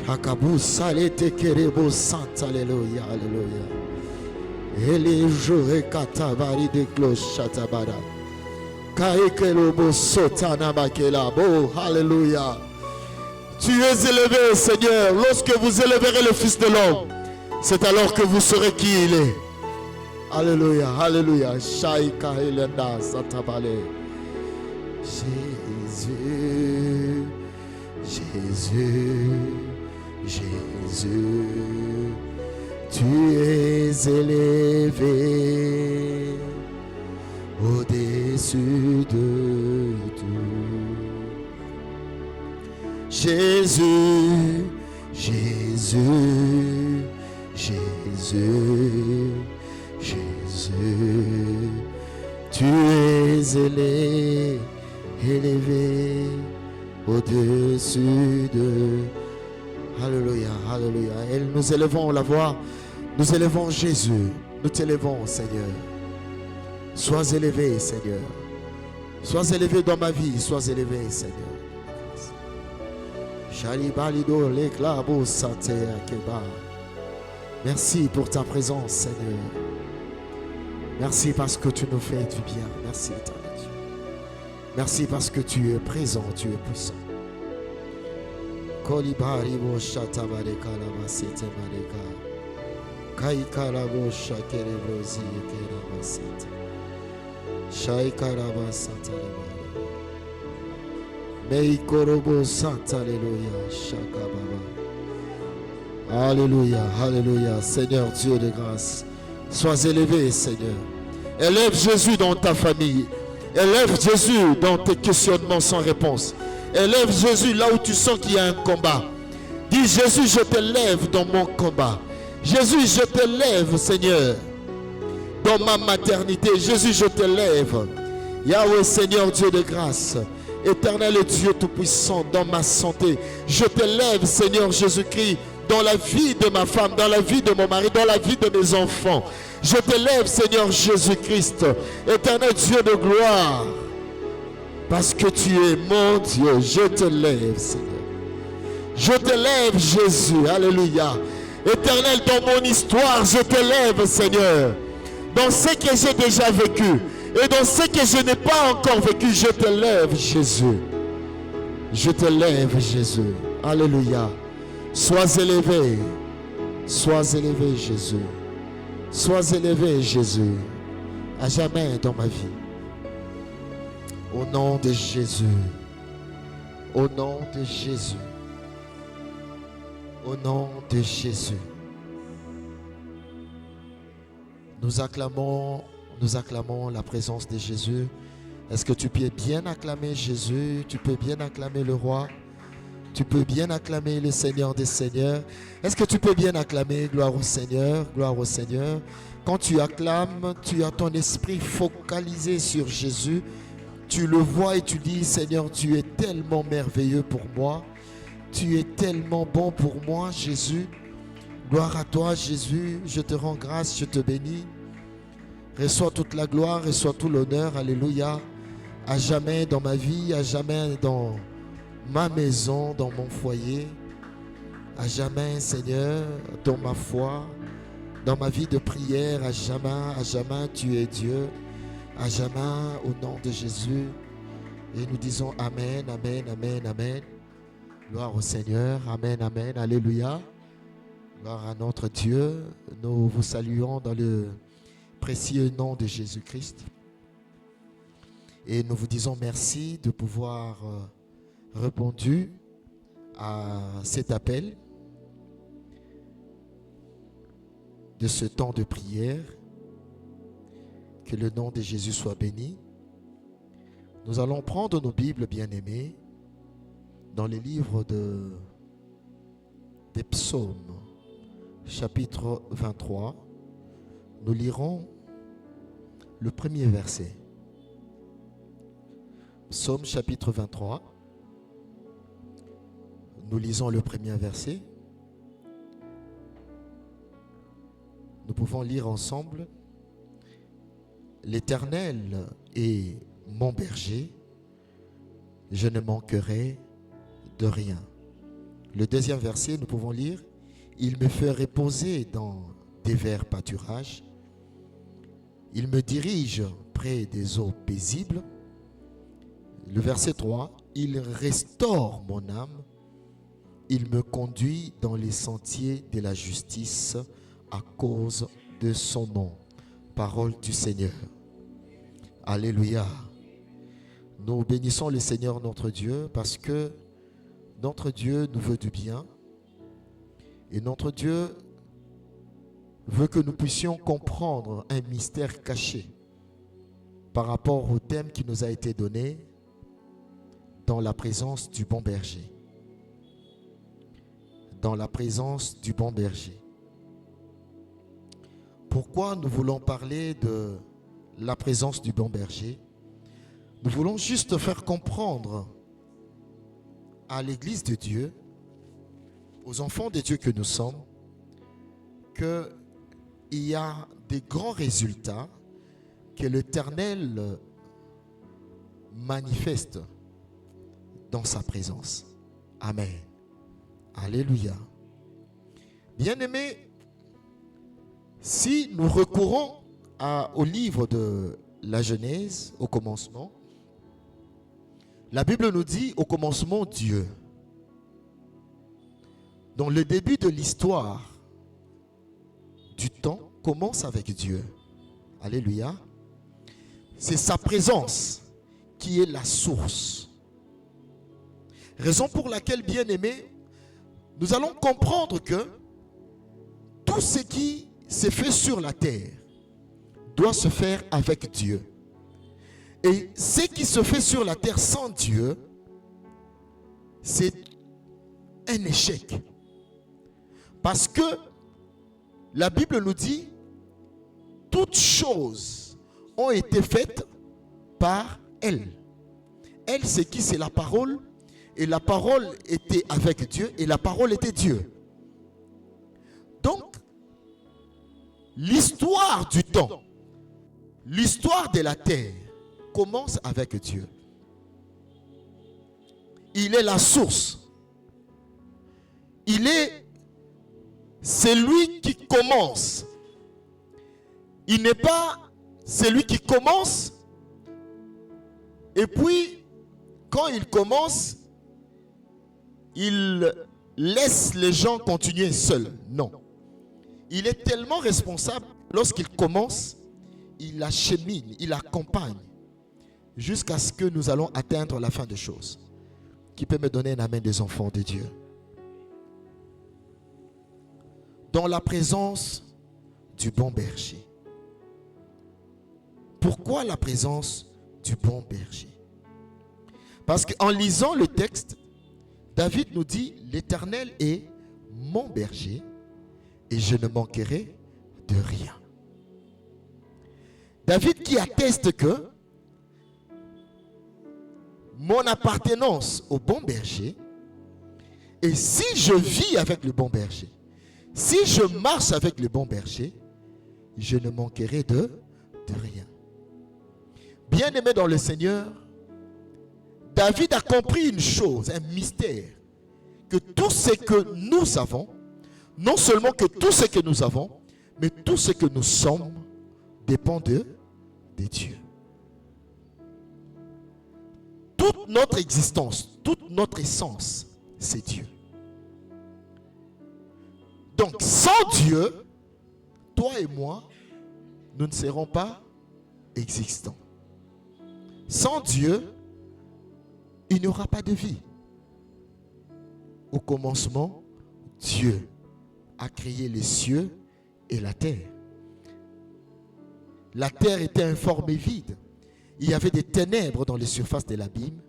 Hakabusa lete kerebo santa. Alléluia. Alléluia. Elejo katabari de cloche tabada. Kaikelobo sotana bakela bo. Alléluia. Tu es élevé, Seigneur. Lorsque vous élèverez le Fils de l'homme, c'est alors que vous saurez qui il est. Alléluia, alléluia. Shaika elenda satabale. Jésus, Jésus, Jésus, tu es élevé au-dessus de tout. Jésus, Jésus, Jésus, Jésus, tu es élevé au-dessus de... Alléluia, alléluia. Et nous élevons la voix, nous élevons Jésus, nous t'élevons, Seigneur. Sois élevé, Seigneur. Sois élevé dans ma vie, sois élevé, Seigneur. Merci pour ta présence, Seigneur. Merci parce que tu nous fais du bien. Merci, éternel Dieu. Merci parce que tu es présent, tu es puissant. Alléluia, alléluia. Seigneur Dieu de grâce, sois élevé, Seigneur. Élève Jésus dans ta famille. Élève Jésus dans tes questionnements sans réponse. Élève Jésus là où tu sens qu'il y a un combat. Dis Jésus, je t'élève dans mon combat. Jésus, je t'élève, Seigneur, dans ma maternité. Jésus, je t'élève. Yahweh, Seigneur Dieu de grâce, Éternel et Dieu Tout-Puissant, dans ma santé. Je t'élève, Seigneur Jésus-Christ, dans la vie de ma femme, dans la vie de mon mari, dans la vie de mes enfants. Je t'élève, Seigneur Jésus-Christ, Éternel Dieu de gloire, parce que tu es mon Dieu. Je t'élève, Seigneur. Je t'élève, Jésus. Alléluia. Éternel, dans mon histoire, je t'élève, Seigneur. Dans ce que j'ai déjà vécu et dans ce que je n'ai pas encore vécu, je t'élève, Jésus. Je t'élève, Jésus. Alléluia. Sois élevé. Sois élevé, Jésus. Sois élevé, Jésus, à jamais dans ma vie. Au nom de Jésus. Au nom de Jésus. Au nom de Jésus. Nous acclamons la présence de Jésus. Est-ce que tu peux bien acclamer Jésus? Tu peux bien acclamer le Roi? Tu peux bien acclamer le Seigneur des Seigneurs? Est-ce que tu peux bien acclamer? Gloire au Seigneur, gloire au Seigneur. Quand tu acclames, tu as ton esprit focalisé sur Jésus. Tu le vois et tu dis, Seigneur, tu es tellement merveilleux pour moi. Tu es tellement bon pour moi, Jésus. Gloire à toi, Jésus. Je te rends grâce, je te bénis. Reçois toute la gloire, reçois tout l'honneur. Alléluia. À jamais dans ma vie, à jamais dans ma maison, dans mon foyer. À jamais, Seigneur, dans ma foi, dans ma vie de prière. À jamais, tu es Dieu. À jamais, au nom de Jésus. Et nous disons Amen, Amen, Amen, Amen. Gloire au Seigneur. Amen, Amen. Alléluia. Gloire à notre Dieu. Nous vous saluons dans le précieux nom de Jésus-Christ. Et nous vous disons merci de pouvoir répondre à cet appel de ce temps de prière. Que le nom de Jésus soit béni. Nous allons prendre nos Bibles bien-aimées dans les livres des psaumes, chapitre 23. Nous lirons le premier verset. Psaume chapitre 23. Nous lisons le premier verset. Nous pouvons lire ensemble. L'Éternel est mon berger, je ne manquerai de rien. Le deuxième verset, nous pouvons lire. Il me fait reposer dans des verts pâturages. Il me dirige près des eaux paisibles. Le verset 3, il restaure mon âme. Il me conduit dans les sentiers de la justice à cause de son nom. Parole du Seigneur. Alléluia. Nous bénissons le Seigneur notre Dieu parce que notre Dieu nous veut du bien. Et notre Dieu veut que nous puissions comprendre un mystère caché par rapport au thème qui nous a été donné dans la présence du bon berger. Dans la présence du bon berger. Pourquoi nous voulons parler de la présence du bon berger? Nous voulons juste faire comprendre à l'Église de Dieu, aux enfants de Dieu que nous sommes, qu'il y a des grands résultats que l'Éternel manifeste dans sa présence. Amen. Alléluia. Bien-aimés, si nous recourons au livre de la Genèse, au commencement, la Bible nous dit au commencement Dieu. Donc le début de l'histoire du temps commence avec Dieu. Alléluia. C'est sa présence qui est la source. Raison pour laquelle, bien-aimés, nous allons comprendre que tout ce qui s'est fait sur la terre doit se faire avec Dieu. Et ce qui se fait sur la terre sans Dieu, c'est un échec. Parce que la Bible nous dit, toutes choses ont été faites par elle. Elle, c'est qui? C'est la parole. Et la parole était avec Dieu et la parole était Dieu. Donc, l'histoire du temps, l'histoire de la terre commence avec Dieu. Il est la source. C'est lui qui commence. Il n'est pas celui qui commence et puis quand il commence, il laisse les gens continuer seuls. Non. Il est tellement responsable. Lorsqu'il commence, il achemine, il accompagne jusqu'à ce que nous allons atteindre la fin des choses. Qui peut me donner un amen des enfants de Dieu? Dans la présence du bon berger. Pourquoi la présence du bon berger? Parce qu'en lisant le texte, David nous dit, l'Éternel est mon berger et je ne manquerai de rien. David qui atteste que mon appartenance au bon berger, et si je vis avec le bon berger, si je marche avec le bon berger, je ne manquerai de rien. Bien-aimé dans le Seigneur, David a compris une chose, un mystère, que tout ce que nous avons, non seulement que tout ce que nous avons, mais tout ce que nous sommes dépend de Dieu. Toute notre existence, toute notre essence, c'est Dieu. Donc, sans Dieu, toi et moi, nous ne serons pas existants. Sans Dieu, il n'y aura pas de vie. Au commencement, Dieu a créé les cieux et la terre. La terre était informe et vide. Il y avait des ténèbres dans les surfaces de l'abîme.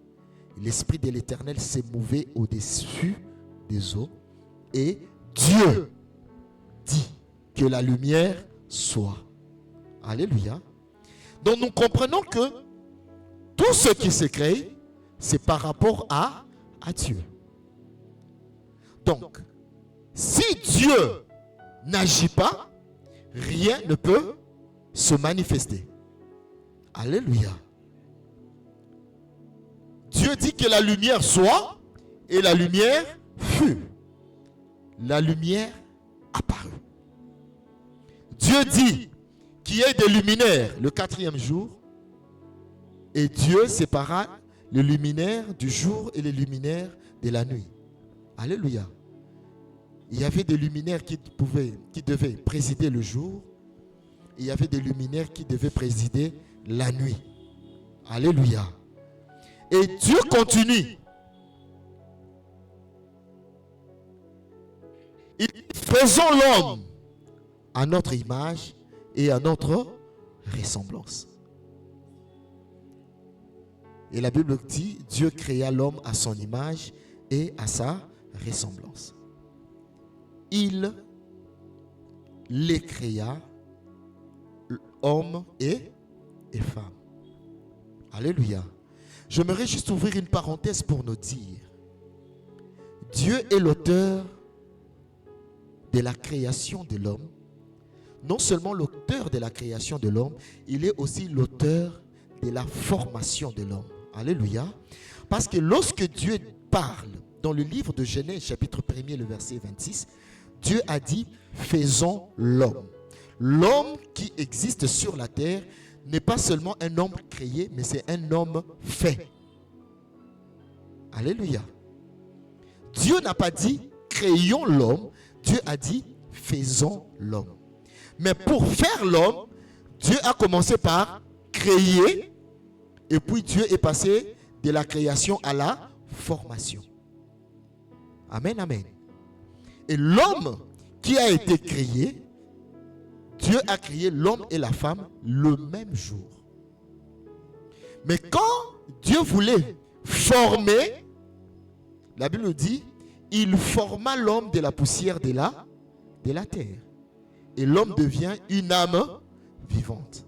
L'Esprit de l'Éternel s'est mouvé au-dessus des eaux. Et Dieu dit que la lumière soit. Alléluia. Donc nous comprenons que tout ce qui se crée, c'est par rapport à Dieu. Donc, si Dieu n'agit pas, rien ne peut se manifester. Alléluia. Dieu dit que la lumière soit, et la lumière fut. La lumière apparut. Dieu dit qu'il y ait des luminaires le 4e jour, et Dieu sépara les luminaires du jour et les luminaires de la nuit. Alléluia. Il y avait des luminaires qui devaient présider le jour. Il y avait des luminaires qui devaient présider la nuit. Alléluia. Et Dieu continue. Faisons l'homme à notre image et à notre ressemblance. Et la Bible dit, Dieu créa l'homme à son image et à sa ressemblance. Il les créa, hommes et femmes. Alléluia. J'aimerais juste ouvrir une parenthèse pour nous dire, Dieu est l'auteur de la création de l'homme. Non seulement l'auteur de la création de l'homme, il est aussi l'auteur de la formation de l'homme. Alléluia. Parce que lorsque Dieu parle dans le livre de Genèse chapitre 1er, le verset 26, Dieu a dit, faisons l'homme. L'homme qui existe sur la terre n'est pas seulement un homme créé, mais c'est un homme fait. Alléluia. Dieu n'a pas dit, créons l'homme. Dieu a dit, faisons l'homme. Mais pour faire l'homme, Dieu a commencé par créer. Et puis Dieu est passé de la création à la formation. Amen, amen. Et l'homme qui a été créé, Dieu a créé l'homme et la femme le même jour. Mais quand Dieu voulait former, la Bible nous dit, il forma l'homme de la poussière de la terre. Et l'homme devient une âme vivante.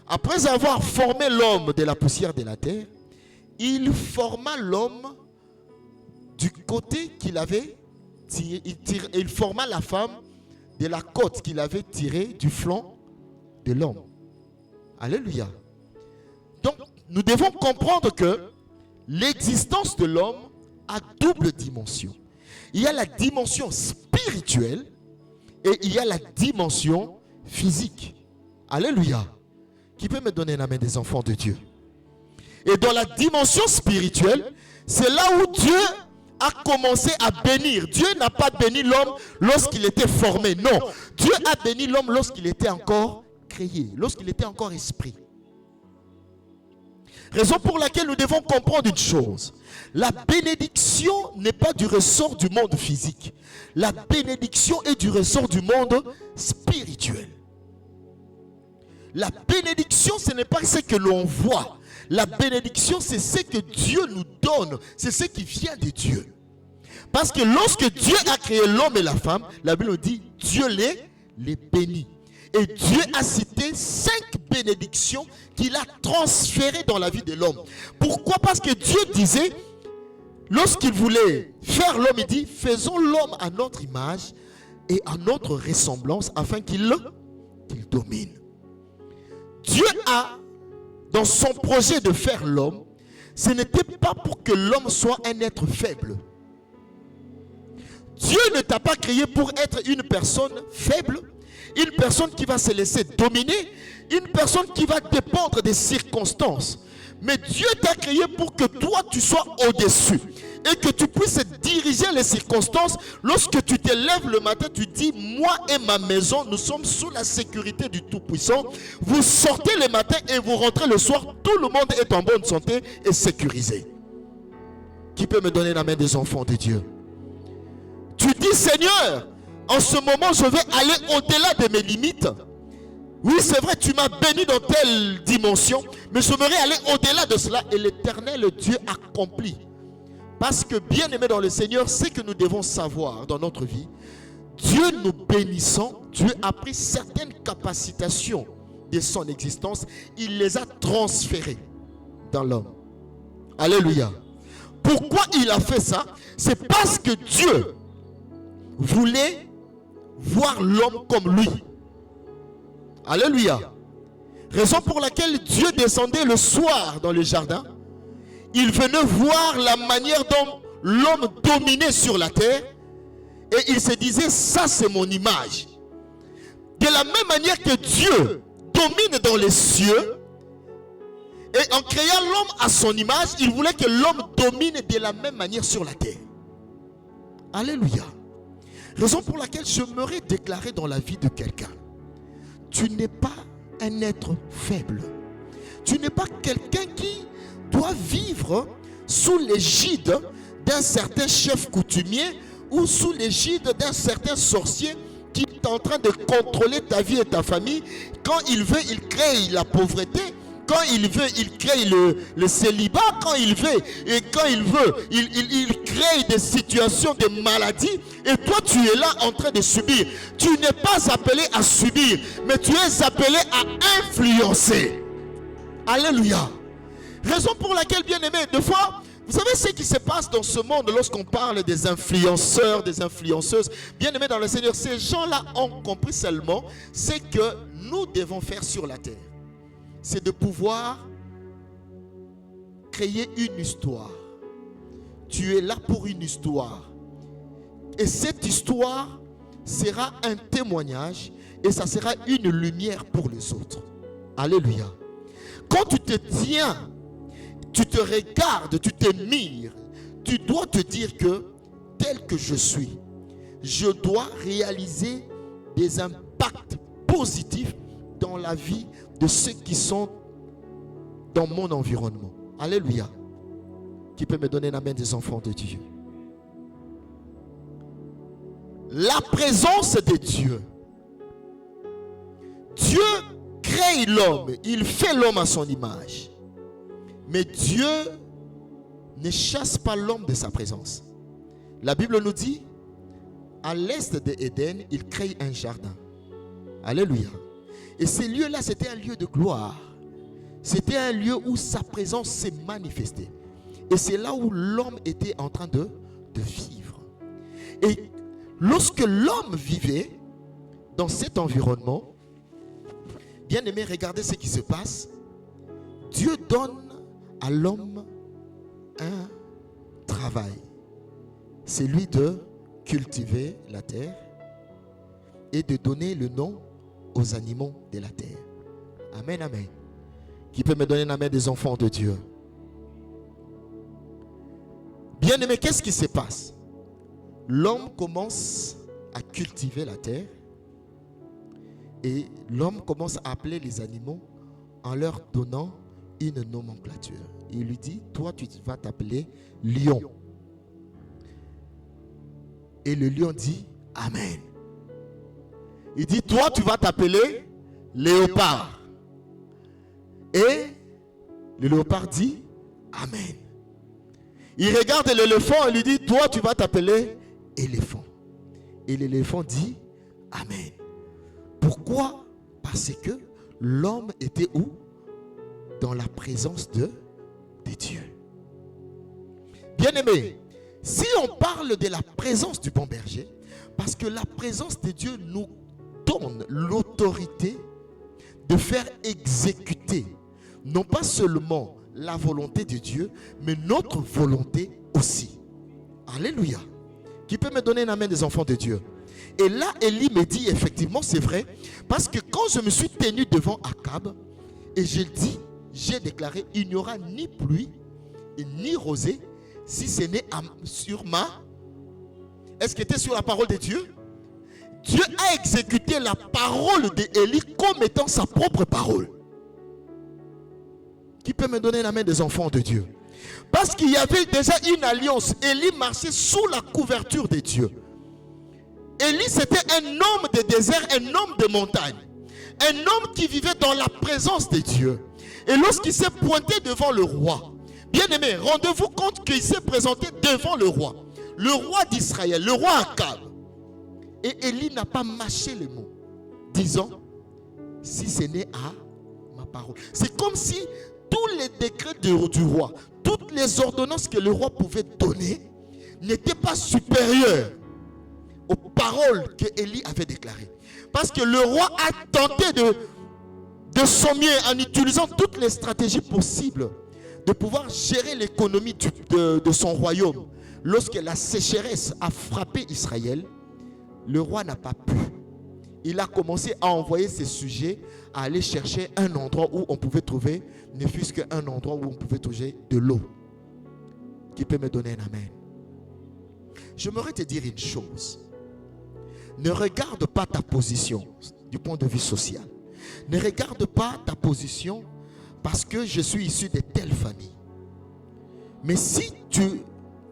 Après avoir formé l'homme de la poussière de la terre, il forma l'homme du côté qu'il avait tiré. Il forma la femme de la côte qu'il avait tirée du flanc de l'homme. Alléluia. Donc, nous devons comprendre que l'existence de l'homme a double dimension. Il y a la dimension spirituelle et il y a la dimension physique. Alléluia. Qui peut me donner la main des enfants de Dieu? Et dans la dimension spirituelle, c'est là où Dieu a commencé à bénir. Dieu n'a pas béni l'homme lorsqu'il était formé. Non. Dieu a béni l'homme lorsqu'il était encore créé, lorsqu'il était encore esprit. Raison pour laquelle nous devons comprendre une chose. La bénédiction n'est pas du ressort du monde physique. La bénédiction est du ressort du monde spirituel. La bénédiction, ce n'est pas ce que l'on voit. La bénédiction, c'est ce que Dieu nous donne. C'est ce qui vient de Dieu. Parce que lorsque Dieu a créé l'homme et la femme, la Bible nous dit, Dieu les bénit. Et Dieu a cité 5 bénédictions qu'il a transférées dans la vie de l'homme. Pourquoi? Parce que Dieu disait, lorsqu'il voulait faire l'homme, il dit, faisons l'homme à notre image et à notre ressemblance afin qu'il domine. Dieu a, dans son projet de faire l'homme, ce n'était pas pour que l'homme soit un être faible. Dieu ne t'a pas créé pour être une personne faible, une personne qui va se laisser dominer, une personne qui va dépendre des circonstances. Mais Dieu t'a créé pour que toi tu sois au-dessus et que tu puisses diriger les circonstances. Lorsque tu te lèves le matin, tu dis, moi et ma maison, nous sommes sous la sécurité du Tout-Puissant. Vous sortez le matin et vous rentrez le soir, tout le monde est en bonne santé et sécurisé. Qui peut me donner la main des enfants de Dieu? Tu dis, Seigneur, en ce moment je vais aller au-delà de mes limites. Oui, c'est vrai, tu m'as béni dans telle dimension, mais j'aimerais aller au-delà de cela. Et l'Éternel Dieu accomplit. Parce que, bien aimé dans le Seigneur, c'est que nous devons savoir dans notre vie. Dieu nous bénissant, Dieu a pris certaines capacitations de son existence. Il les a transférées dans l'homme. Alléluia. Pourquoi il a fait ça? C'est parce que Dieu voulait voir l'homme comme lui. Alléluia. Raison pour laquelle Dieu descendait le soir dans le jardin. Il venait voir la manière dont l'homme dominait sur la terre. Et il se disait, ça c'est mon image. De la même manière que Dieu domine dans les cieux. Et en créant l'homme à son image, il voulait que l'homme domine de la même manière sur la terre. Alléluia. Raison pour laquelle j'aimerais déclarer dans la vie de quelqu'un. Tu n'es pas un être faible. Tu n'es pas quelqu'un qui doit vivre sous l'égide d'un certain chef coutumier ou sous l'égide d'un certain sorcier qui est en train de contrôler ta vie et ta famille. Quand il veut, il crée la pauvreté. Quand il veut, il crée le célibat. Quand il veut, il crée des situations de maladie. Et toi, tu es là en train de subir. Tu n'es pas appelé à subir, mais tu es appelé à influencer. Alléluia. Raison pour laquelle, bien aimé, des fois, vous savez ce qui se passe dans ce monde lorsqu'on parle des influenceurs, des influenceuses. Bien aimé dans le Seigneur, ces gens-là ont compris seulement ce que nous devons faire sur la terre. C'est de pouvoir créer une histoire. Tu es là pour une histoire. Et cette histoire sera un témoignage et ça sera une lumière pour les autres. Alléluia. Quand tu te tiens, tu te regardes, tu te mires, tu dois te dire que tel que je suis, je dois réaliser des impacts positifs dans la vie de ceux qui sont dans mon environnement. Alléluia. Qui peut me donner la main des enfants de Dieu? La présence de Dieu. Dieu crée crée l'homme, il fait l'homme à son image. Mais Dieu ne chasse pas l'homme de sa présence. La Bible nous dit, à l'est d'Éden, il crée un jardin. Alléluia. Et ce lieu-là, c'était un lieu de gloire. C'était un lieu où sa présence s'est manifestée. Et c'est là où l'homme était en train de vivre. Et lorsque l'homme vivait dans cet environnement, bien aimé, regardez ce qui se passe. Dieu donne à l'homme un travail. C'est lui de cultiver la terre et de donner le nom aux animaux de la terre. Amen, amen. Qui peut me donner un amen des enfants de Dieu? Bien aimé, qu'est-ce qui se passe? L'homme commence à cultiver la terre et l'homme commence à appeler les animaux en leur donnant une nomenclature. Il lui dit, toi tu vas t'appeler lion. Et le lion dit, amen. Il dit, toi tu vas t'appeler léopard. Et le léopard dit, amen. Il regarde l'éléphant et lui dit, toi tu vas t'appeler éléphant. Et l'éléphant dit, amen. Pourquoi? Parce que l'homme était où? Dans la présence de Dieu. Bien aimé, si on parle de la présence du bon berger, parce que la présence de Dieu nous donne l'autorité de faire exécuter non pas seulement la volonté de Dieu, mais notre volonté aussi. Alléluia. Qui peut me donner un amen des enfants de Dieu? Et là, Élie me dit, effectivement, c'est vrai, parce que quand je me suis tenu devant Akab, et j'ai déclaré, il n'y aura ni pluie, ni rosée, si ce n'est sur ma... Est-ce que c'était sur la parole de Dieu? Dieu a exécuté la parole d'Élie comme étant sa propre parole. Qui peut me donner la main des enfants de Dieu? Parce qu'il y avait déjà une alliance. Élie marchait sous la couverture de Dieu. Élie, c'était un homme de désert, un homme de montagne. Un homme qui vivait dans la présence de Dieu. Et lorsqu'il s'est pointé devant le roi, bien aimé, rendez-vous compte qu'il s'est présenté devant le roi d'Israël, le roi Akab. Et Élie n'a pas mâché les mots, disant, si ce n'est à ma parole. C'est comme si tous les décrets du roi, toutes les ordonnances que le roi pouvait donner, n'étaient pas supérieures aux paroles que Élie avait déclarées. Parce que le roi a tenté de son mieux, en utilisant toutes les stratégies possibles, de pouvoir gérer l'économie de son royaume. Lorsque la sécheresse a frappé Israël, le roi n'a pas pu. Il a commencé à envoyer ses sujets à aller chercher un endroit où on pouvait trouver, ne fût-ce qu'un endroit où on pouvait trouver de l'eau. Qui peut me donner un amen? J'aimerais te dire une chose. Ne regarde pas ta position du point de vue social. Ne regarde pas ta position parce que je suis issu de telle famille. Mais si tu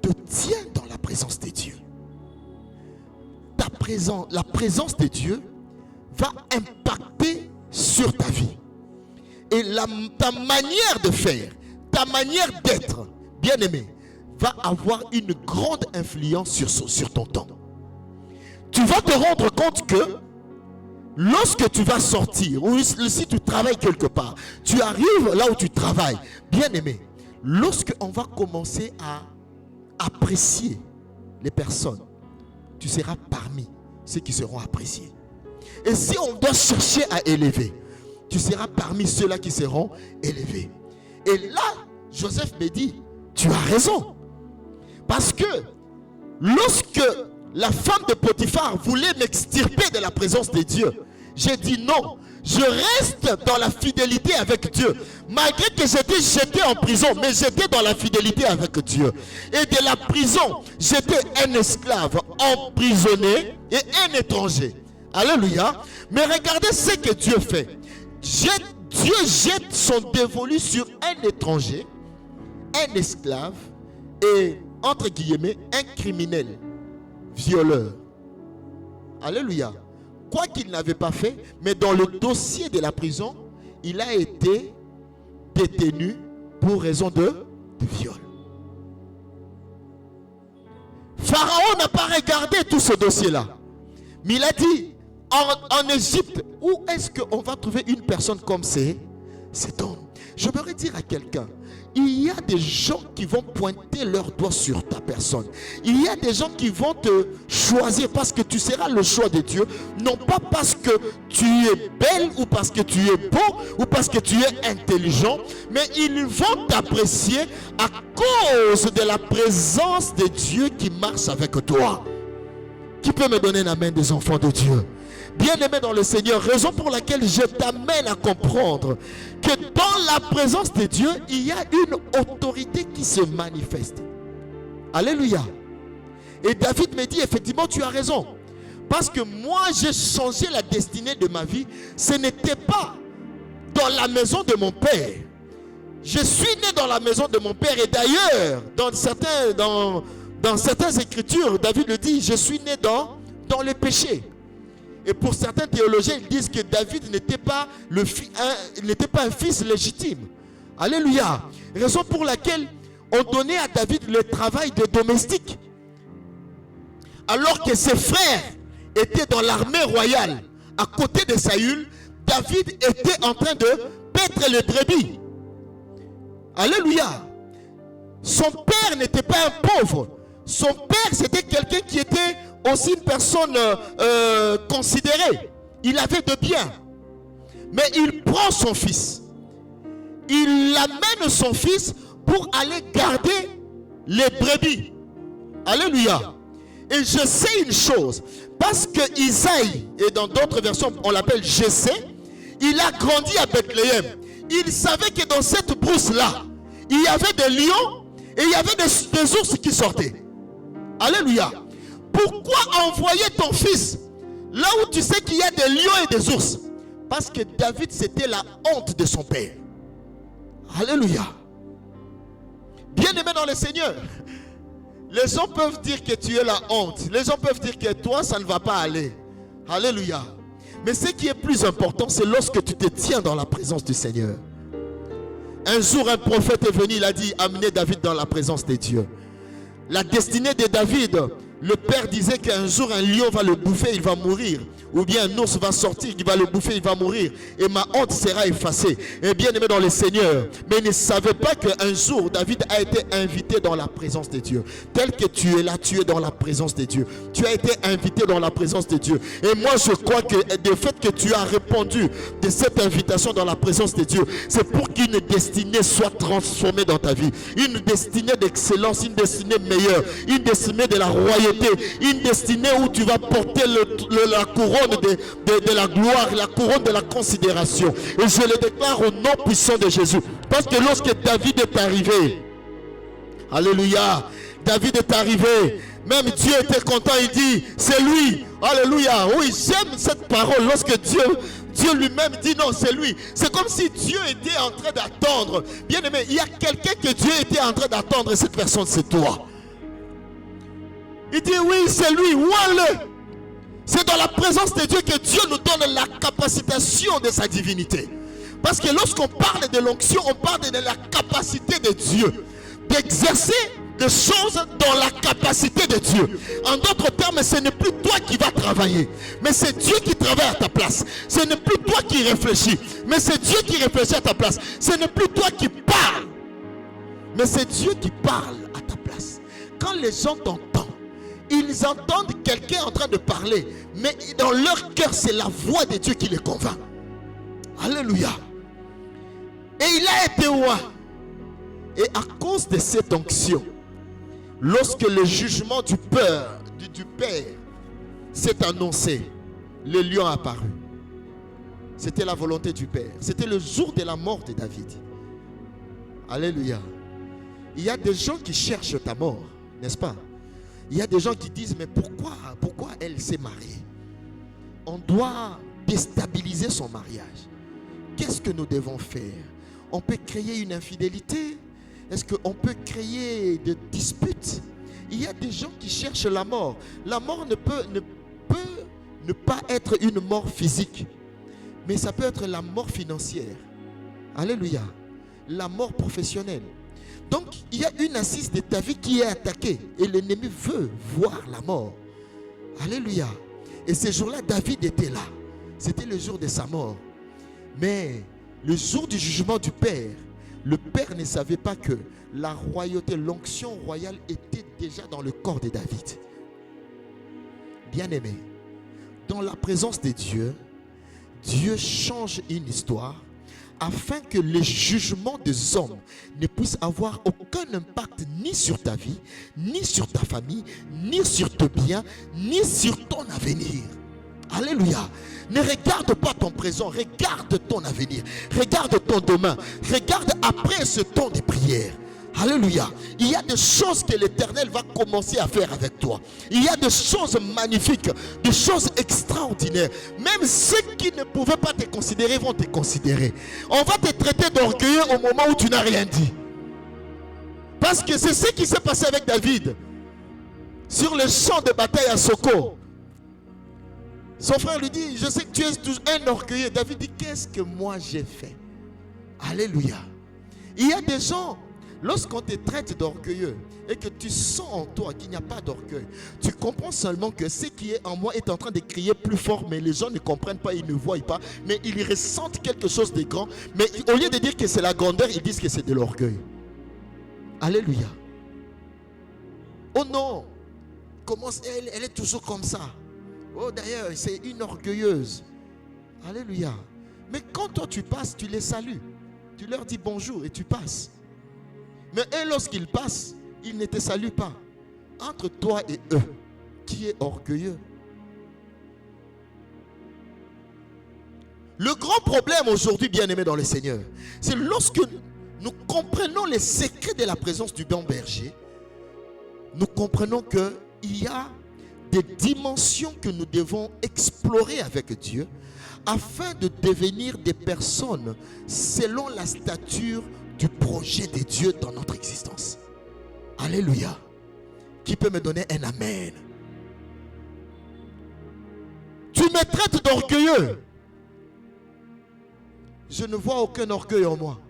te tiens dans la présence de Dieu, la présence de Dieu va impacter sur ta vie. Et ta manière de faire, ta manière d'être, bien aimé, va avoir une grande influence sur ton temps. Tu vas te rendre compte que lorsque tu vas sortir, ou si tu travailles quelque part, tu arrives là où tu travailles, bien aimé, lorsque on va commencer à apprécier les personnes, tu seras parmi ceux qui seront appréciés. Et si on doit chercher à élever, tu seras parmi ceux-là qui seront élevés. Et là, Joseph me dit, tu as raison. Parce que lorsque la femme de Potiphar voulait m'extirper de la présence de Dieu, j'ai dit non, je reste dans la fidélité avec Dieu. Malgré que j'étais jeté en prison, mais j'étais dans la fidélité avec Dieu. Et de la prison, j'étais un esclave emprisonné et un étranger. Alléluia. Mais regardez ce que Dieu fait. Dieu jette son dévolu sur un étranger, un esclave et, entre guillemets, un criminel, violeur. Alléluia. Quoi qu'il n'avait pas fait, mais dans le dossier de la prison, il a été détenu pour raison de viol. Pharaon n'a pas regardé tout ce dossier-là. Mais il a dit, en Égypte, où est-ce qu'on va trouver une personne comme cet homme? Je voudrais dire à quelqu'un, il y a des gens qui vont pointer leur doigt sur ta personne. Il y a des gens qui vont te choisir parce que tu seras le choix de Dieu. Non pas parce que tu es belle ou parce que tu es beau ou parce que tu es intelligent. Mais ils vont t'apprécier à cause de la présence de Dieu qui marche avec toi. Qui peut me donner la main des enfants de Dieu? Bien-aimé dans le Seigneur, raison pour laquelle je t'amène à comprendre que dans la présence de Dieu, il y a une autorité qui se manifeste. Alléluia. Et David me dit, effectivement, tu as raison. Parce que moi, j'ai changé la destinée de ma vie. Ce n'était pas dans la maison de mon père. Je suis né dans la maison de mon père. Et d'ailleurs, dans certaines écritures, David le dit, je suis né dans le péché. Et pour certains théologiens, ils disent que David n'était pas un fils légitime. Alléluia. Raison pour laquelle on donnait à David le travail de domestique. Alors que ses frères étaient dans l'armée royale à côté de Saül, David était en train de paître les brebis. Alléluia. Son père n'était pas un pauvre. Son père, c'était quelqu'un qui était aussi une personne considérée. Il avait de biens. Mais il prend son fils. Il amène son fils pour aller garder les brebis. Alléluia. Et je sais une chose. Parce que Isaïe, et dans d'autres versions on l'appelle Jessé, il a grandi à Bethléem. Il savait que dans cette brousse-là, il y avait des lions et il y avait des ours qui sortaient. Alléluia. Pourquoi envoyer ton fils là où tu sais qu'il y a des lions et des ours? Parce que David, c'était la honte de son père. Alléluia. Bien-aimé dans le Seigneur, les gens peuvent dire que tu es la honte. Les gens peuvent dire que toi, ça ne va pas aller. Alléluia. Mais ce qui est plus important, c'est lorsque tu te tiens dans la présence du Seigneur. Un jour, un prophète est venu, il a dit, amenez David dans la présence de Dieu. La destinée de David, le père disait qu'un jour un lion va le bouffer, il va mourir. Ou bien un ours va sortir, il va le bouffer, il va mourir. Et ma honte sera effacée. Et bien aimé dans le Seigneur. Mais il ne savait pas qu'un jour David a été invité dans la présence de Dieu. Tel que tu es là, tu es dans la présence de Dieu. Tu as été invité dans la présence de Dieu. Et moi je crois que le fait que tu as répondu de cette invitation dans la présence de Dieu, c'est pour qu'une destinée soit transformée dans ta vie. Une destinée d'excellence, une destinée meilleure, une destinée de la royauté, une destinée où tu vas porter la couronne de la gloire, la couronne de la considération. Et je le déclare au nom puissant de Jésus. Parce que lorsque David est arrivé, alléluia, David est arrivé, même Dieu était content, il dit, c'est lui, alléluia. Oui, j'aime cette parole lorsque Dieu lui-même dit non, c'est lui. C'est comme si Dieu était en train d'attendre. Bien aimé, il y a quelqu'un que Dieu était en train d'attendre et cette personne c'est toi. Il dit oui, c'est lui, vois-le. C'est dans la présence de Dieu que Dieu nous donne la capacitation de sa divinité. Parce que lorsqu'on parle de l'onction, on parle de la capacité de Dieu d'exercer des choses dans la capacité de Dieu. En d'autres termes, ce n'est plus toi qui vas travailler, mais c'est Dieu qui travaille à ta place. Ce n'est plus toi qui réfléchis, mais c'est Dieu qui réfléchit à ta place. Ce n'est plus toi qui parles, mais c'est Dieu qui parle à ta place. Quand les gens t'entendent, ils entendent quelqu'un en train de parler, mais dans leur cœur, c'est la voix de Dieu qui les convainc. Alléluia. Et il a été roi. Et à cause de cette onction, lorsque le jugement du Père s'est annoncé, le lion a apparu. C'était la volonté du Père. C'était le jour de la mort de David. Alléluia. Il y a des gens qui cherchent ta mort, n'est-ce pas? Il y a des gens qui disent, mais pourquoi elle s'est mariée? On doit déstabiliser son mariage. Qu'est-ce que nous devons faire? On peut créer une infidélité? Est-ce qu'on peut créer des disputes? Il y a des gens qui cherchent la mort. La mort ne peut ne pas être une mort physique, mais ça peut être la mort financière. Alléluia. La mort professionnelle. Donc, il y a une assise de ta vie qui est attaquée. Et l'ennemi veut voir la mort. Alléluia. Et ce jour-là, David était là. C'était le jour de sa mort. Mais le jour du jugement du Père, le Père ne savait pas que la royauté, l'onction royale était déjà dans le corps de David. Bien-aimé, dans la présence de Dieu, Dieu change une histoire afin que les jugements des hommes ne puissent avoir aucun impact ni sur ta vie, ni sur ta famille, ni sur tes biens, ni sur ton avenir. Alléluia. Ne regarde pas ton présent, regarde ton avenir, regarde ton demain, regarde après ce temps de prière. Alléluia. Il y a des choses que l'Éternel va commencer à faire avec toi. Il y a des choses magnifiques, des choses extraordinaires. Même ceux qui ne pouvaient pas te considérer vont te considérer. On va te traiter d'orgueilleux au moment où tu n'as rien dit. Parce que c'est ce qui s'est passé avec David. Sur le champ de bataille à Soko. Son frère lui dit, je sais que tu es un orgueilleux. David dit, qu'est-ce que moi j'ai fait? Alléluia. Il y a des gens, lorsqu'on te traite d'orgueilleux et que tu sens en toi qu'il n'y a pas d'orgueil, tu comprends seulement que ce qui est en moi est en train de crier plus fort, mais les gens ne comprennent pas, ils ne voient pas, mais ils ressentent quelque chose de grand. Mais au lieu de dire que c'est la grandeur, ils disent que c'est de l'orgueil. Alléluia. Oh non, comment elle est toujours comme ça? Oh d'ailleurs, c'est une orgueilleuse. Alléluia. Mais quand toi tu passes, tu les salues. Tu leur dis bonjour et tu passes. Mais eux, lorsqu'ils passent, ils ne te saluent pas. Entre toi et eux, qui est orgueilleux? Le grand problème aujourd'hui, bien-aimés dans le Seigneur, c'est lorsque nous comprenons les secrets de la présence du bon berger, nous comprenons qu'il y a des dimensions que nous devons explorer avec Dieu afin de devenir des personnes selon la stature du projet de Dieu dans notre existence. Alléluia. Qui peut me donner un amen? Tu me traites d'orgueilleux. Je ne vois aucun orgueil en moi.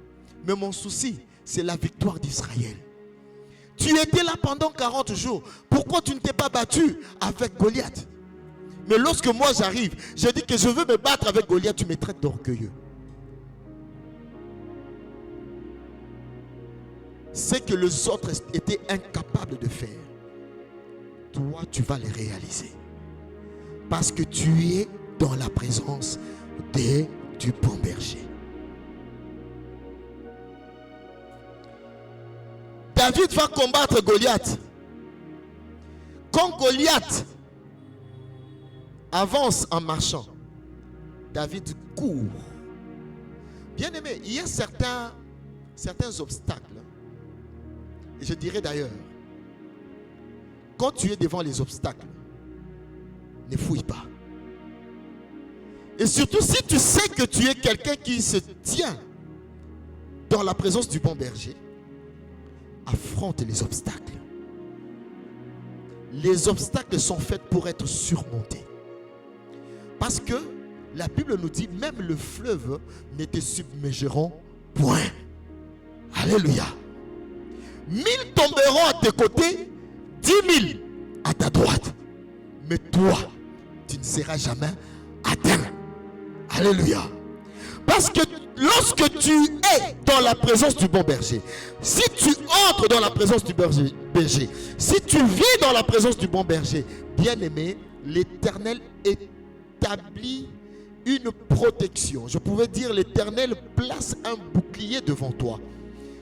Mais mon souci, c'est la victoire d'Israël. Tu étais là pendant 40 jours. Pourquoi tu ne t'es pas battu avec Goliath? Mais lorsque moi j'arrive, je dis que je veux me battre avec Goliath, tu me traites d'orgueilleux. Ce que les autres étaient incapables de faire, toi tu vas les réaliser. Parce que tu es dans la présence du bon berger. David va combattre Goliath. Quand Goliath avance en marchant, David court. Bien aimé, il y a certains obstacles. Et je dirais d'ailleurs, quand tu es devant les obstacles, ne fouille pas. Et surtout si tu sais que tu es quelqu'un qui se tient dans la présence du bon berger, affronte les obstacles. Les obstacles sont faits pour être surmontés. Parce que la Bible nous dit, même le fleuve ne te submergeront point. Alléluia. 1000 tomberont à tes côtés, 10 000 à ta droite. Mais toi, tu ne seras jamais atteint. Alléluia. Parce que lorsque tu es dans la présence du bon berger, si tu entres dans la présence du berger, si tu vis dans la présence du bon berger, bien aimé, l'Éternel établit une protection. Je pouvais dire, l'Éternel place un bouclier devant toi.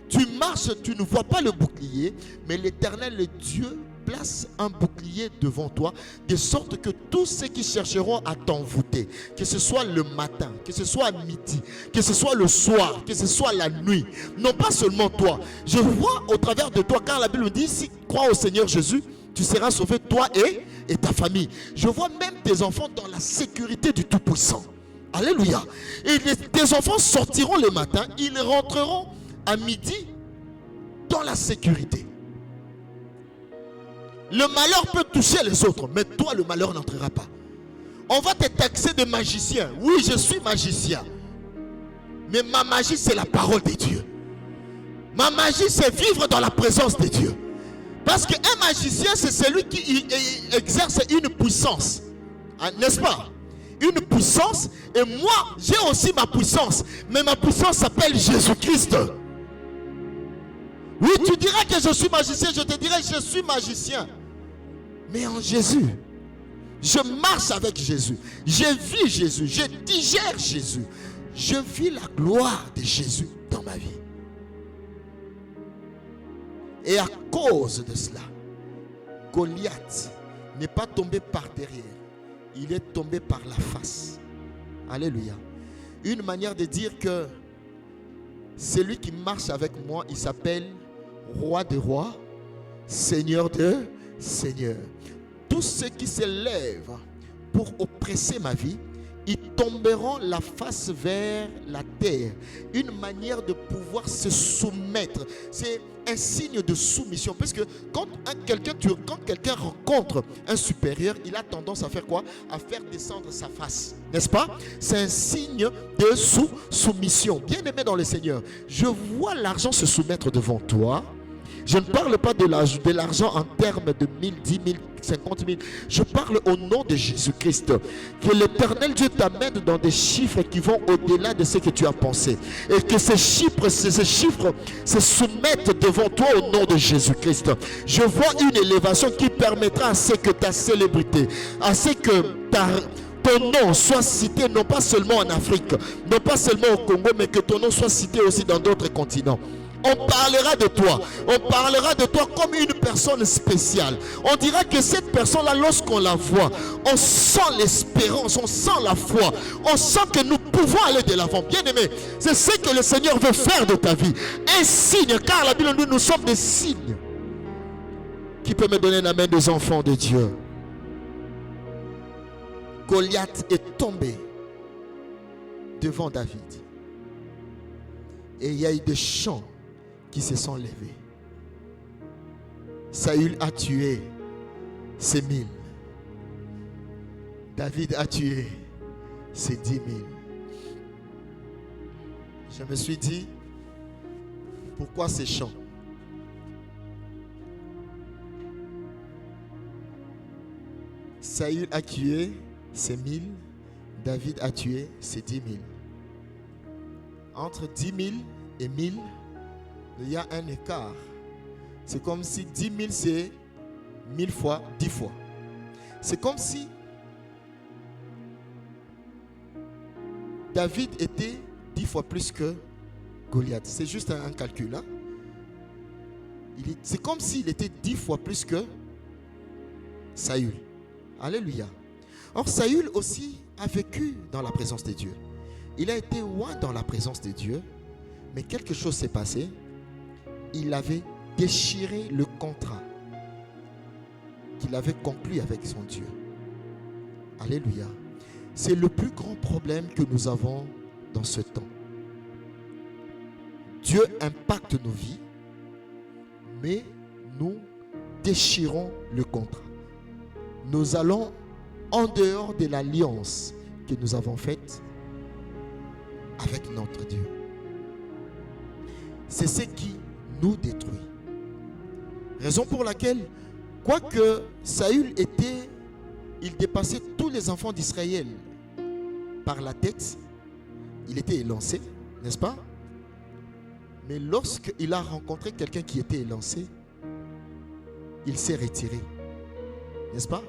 Tu marches, tu ne vois pas le bouclier, mais l'Éternel, le Dieu, place un bouclier devant toi, de sorte que tous ceux qui chercheront à t'envoûter, que ce soit le matin, que ce soit à midi, que ce soit le soir, que ce soit la nuit, non pas seulement toi. Je vois au travers de toi, car la Bible dit, si tu crois au Seigneur Jésus, tu seras sauvé, toi et ta famille. Je vois même tes enfants dans la sécurité du Tout-Puissant. Alléluia. Et tes enfants sortiront le matin, ils rentreront à midi dans la sécurité. Le malheur peut toucher les autres, mais toi, le malheur n'entrera pas. On va te taxer de magicien. Oui, je suis magicien. Mais ma magie, c'est la parole de Dieu. Ma magie, c'est vivre dans la présence de Dieu. Parce qu'un magicien, c'est celui qui exerce une puissance. N'est-ce pas? Une puissance. Et moi, j'ai aussi ma puissance. Mais ma puissance s'appelle Jésus-Christ. Oui, tu diras que je suis magicien. Je te dirai que je suis magicien. Mais en Jésus. Je marche avec Jésus. Je vis Jésus. Je digère Jésus. Je vis la gloire de Jésus dans ma vie. Et à cause de cela, Goliath n'est pas tombé par derrière. Il est tombé par la face. Alléluia. Une manière de dire que celui qui marche avec moi, il s'appelle Roi des rois, Seigneur de seigneurs. Tous ceux qui s'élèvent pour oppresser ma vie, ils tomberont la face vers la terre. Une manière de pouvoir se soumettre. C'est un signe de soumission. Parce que quand quelqu'un rencontre un supérieur, il a tendance à faire quoi? À faire descendre sa face. N'est-ce pas? C'est un signe de soumission. Bien aimé dans le Seigneur, je vois l'argent se soumettre devant toi. Je ne parle pas de l'argent en termes de 1000, 10 000, 50 000. Je parle au nom de Jésus-Christ. Que l'Éternel Dieu t'amène dans des chiffres qui vont au-delà de ce que tu as pensé. Et que ces chiffres se soumettent devant toi au nom de Jésus-Christ. Je vois une élévation qui permettra à ce que ta célébrité, à ce que ton nom soit cité non pas seulement en Afrique, non pas seulement au Congo, mais que ton nom soit cité aussi dans d'autres continents. On parlera de toi. On parlera de toi comme une personne spéciale. On dira que cette personne-là, lorsqu'on la voit, on sent l'espérance, on sent la foi. On sent que nous pouvons aller de l'avant. Bien aimé, c'est ce que le Seigneur veut faire de ta vie. Un signe, car la Bible nous sommes des signes. Qui peut me donner la main des enfants de Dieu? Goliath est tombé devant David. Et il y a eu des chants qui se sont levés. Saül a tué ses 1000. David a tué ses 10 000. Je me suis dit, pourquoi ces chants? Saül a tué ses 1000. David a tué ses 10 000. Entre 10 000 et 1000, il y a un écart. C'est comme si 10 000 c'est 1000 fois 10 fois. C'est comme si David était 10 fois plus que Goliath. C'est juste un calcul. Hein? C'est comme s'il était 10 fois plus que Saül. Alléluia. Or Saül aussi a vécu dans la présence de Dieu. Il a été loin dans la présence de Dieu. Mais quelque chose s'est passé. Il avait déchiré le contrat qu'il avait conclu avec son Dieu. Alléluia. C'est le plus grand problème que nous avons dans ce temps. Dieu impacte nos vies, mais nous déchirons le contrat. Nous allons en dehors de l'alliance que nous avons faite avec notre Dieu. C'est ce qui nous détruit. Raison pour laquelle, quoique Saül il dépassait tous les enfants d'Israël par la tête, il était élancé, n'est-ce pas? Mais lorsqu'il a rencontré quelqu'un qui était élancé, il s'est retiré, n'est-ce pas?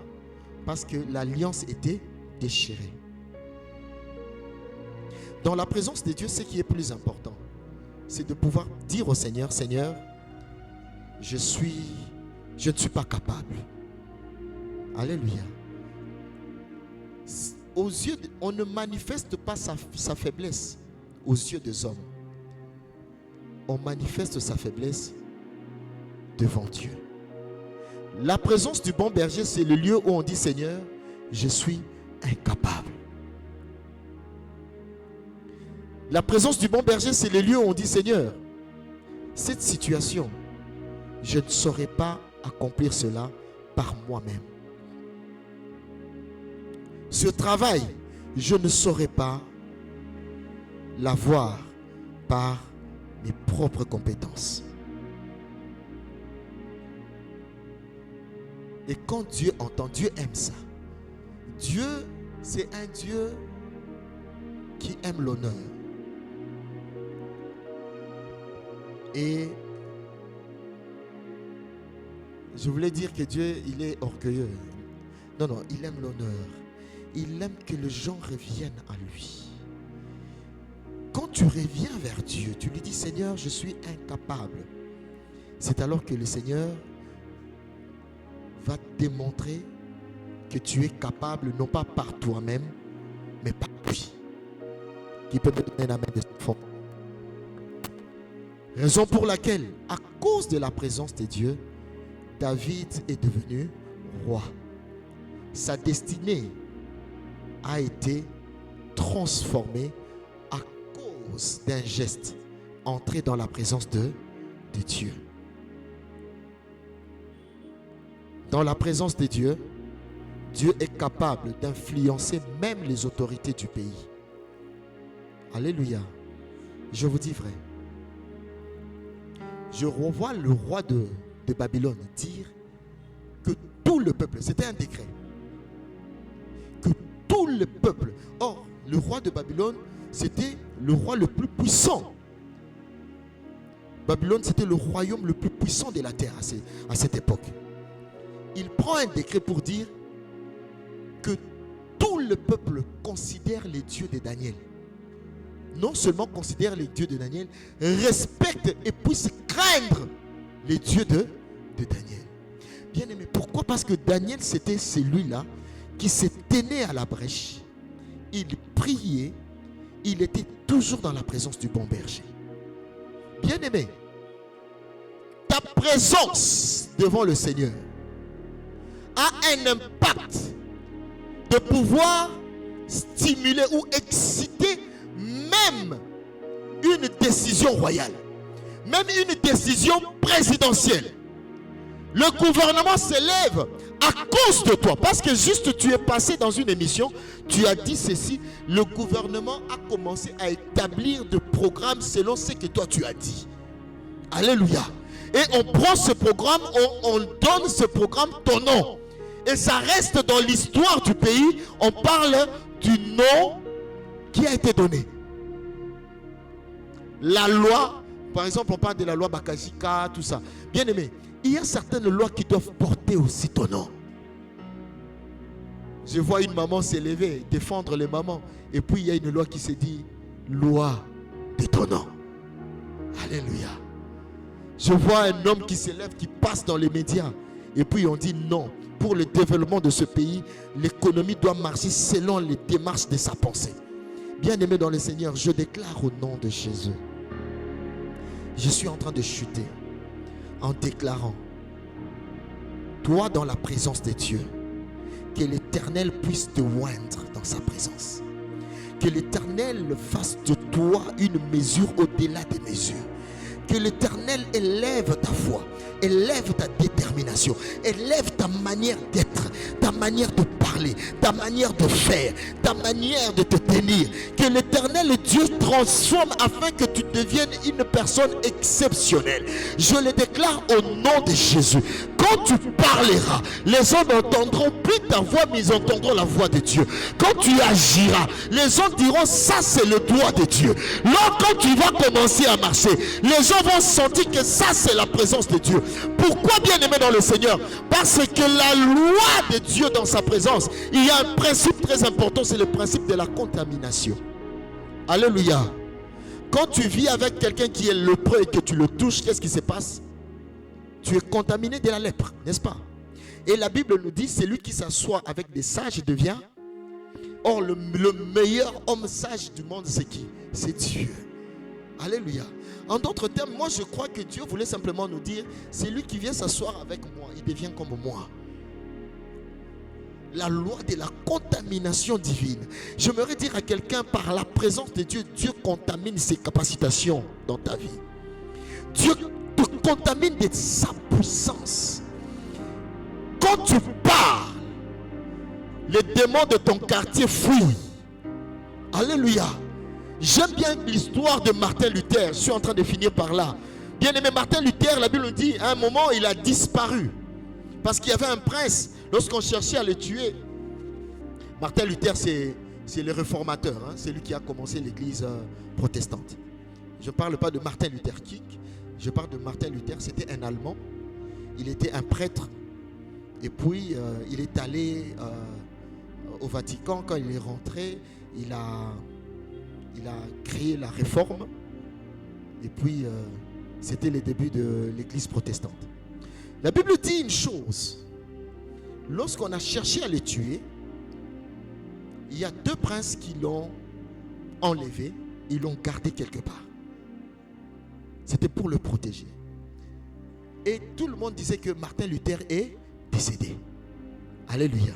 Parce que l'alliance était déchirée. Dans la présence de Dieu, ce qui est plus important, c'est de pouvoir dire au Seigneur, Seigneur, je ne suis pas capable. Alléluia. Aux yeux on ne manifeste pas sa faiblesse aux yeux des hommes. On manifeste sa faiblesse devant Dieu. La présence du bon berger, c'est le lieu où on dit, Seigneur, je suis incapable. La présence du bon berger, c'est le lieu où on dit, Seigneur, cette situation, je ne saurais pas accomplir cela par moi-même. Ce travail, je ne saurais pas l'avoir par mes propres compétences. Et quand Dieu entend, Dieu aime ça. Dieu, c'est un Dieu qui aime l'honneur. Et je voulais dire que Dieu, il est orgueilleux. Non, non, il aime l'honneur. Il aime que les gens reviennent à lui. Quand tu reviens vers Dieu, tu lui dis, Seigneur, je suis incapable. C'est alors que le Seigneur va te démontrer que tu es capable, non pas par toi-même, mais par lui. Qui peut me donner la main de son fond. Raison pour laquelle, à cause de la présence de Dieu, David est devenu roi. Sa destinée a été transformée à cause d'un geste entré dans la présence de Dieu. Dans la présence de Dieu, Dieu est capable d'influencer même les autorités du pays. Alléluia. Je vous dis vrai. Je revois le roi de Babylone dire que tout le peuple, c'était un décret, que tout le peuple, or le roi de Babylone, c'était le roi le plus puissant. Babylone, c'était le royaume le plus puissant de la terre à cette époque. Il prend un décret pour dire que tout le peuple considère les dieux de Daniel. Non seulement considère les dieux de Daniel, respecte et puisse craindre les dieux de Daniel. Bien aimé, pourquoi? Parce que Daniel, c'était celui-là qui se tenait à la brèche. Il priait, il était toujours dans la présence du bon berger. Bien aimé, ta présence devant le Seigneur a un impact de pouvoir stimuler ou exciter même une décision royale, même une décision présidentielle. Le gouvernement s'élève à cause de toi, parce que juste tu es passé dans une émission, tu as dit ceci, le gouvernement a commencé à établir des programmes selon ce que toi tu as dit. Alléluia. Et on prend ce programme, on donne ce programme ton nom. Et ça reste dans l'histoire du pays. On parle du nom qui a été donné. La loi, par exemple, on parle de la loi Bakajika, tout ça. Bien aimé, il y a certaines lois qui doivent porter aussi ton nom. Je vois une maman s'élever, défendre les mamans. Et puis il y a une loi qui se dit, loi de ton nom. Alléluia. Je vois un homme qui s'élève, qui passe dans les médias. Et puis on dit non. Pour le développement de ce pays, l'économie doit marcher selon les démarches de sa pensée. Bien-aimé dans le Seigneur, je déclare au nom de Jésus. Je suis en train de chuter en déclarant, toi dans la présence de Dieu, que l'Éternel puisse te oindre dans sa présence. Que l'Éternel fasse de toi une mesure au-delà des mesures. Que l'Éternel élève ta foi, élève ta détermination, élève ta manière d'être, ta manière de parler, ta manière de faire, ta manière de te tenir. Que l'Éternel Dieu transforme afin que tu deviennes une personne exceptionnelle. Je le déclare au nom de Jésus. Quand tu parleras, les hommes n'entendront plus ta voix, mais ils entendront la voix de Dieu. Quand tu agiras, les hommes diront, ça c'est le doigt de Dieu. Là, quand tu vas commencer à marcher, les gens vont sentir que ça c'est la présence de Dieu. Pourquoi, bien aimé dans le Seigneur? Parce que la loi de Dieu dans sa présence, il y a un principe très important, c'est le principe de la contamination. Alléluia. Quand tu vis avec quelqu'un qui est lépreux et que tu le touches, qu'est-ce qui se passe? Tu es contaminé de la lèpre, n'est-ce pas? Et la Bible nous dit, celui qui s'assoit avec des sages devient. Or, le meilleur homme sage du monde, c'est qui? C'est Dieu. Alléluia. En d'autres termes, moi je crois que Dieu voulait simplement nous dire, celui qui vient s'asseoir avec moi, il devient comme moi. La loi de la contamination divine. J'aimerais dire à quelqu'un, par la présence de Dieu, Dieu contamine ses capacitations dans ta vie. Dieu te contamine de sa puissance. Quand tu parles, les démons de ton quartier fuient. Alléluia. J'aime bien l'histoire de Martin Luther. Je suis en train de finir par là. Bien aimé, Martin Luther, la Bible nous dit, à un moment, il a disparu. Parce qu'il y avait un prince, lorsqu'on cherchait à le tuer. Martin Luther, c'est le réformateur. Hein, c'est lui qui a commencé l'église protestante. Je ne parle pas de Martin Luther King. Je parle de Martin Luther. C'était un Allemand. Il était un prêtre. Et puis, il est allé au Vatican. Quand il est rentré, il a créé la réforme. Et puis, c'était les débuts de l'église protestante. La Bible dit une chose. Lorsqu'on a cherché à le tuer, il y a 2 princes qui l'ont enlevé. Ils l'ont gardé quelque part. C'était pour le protéger. Et tout le monde disait que Martin Luther est décédé. Alléluia.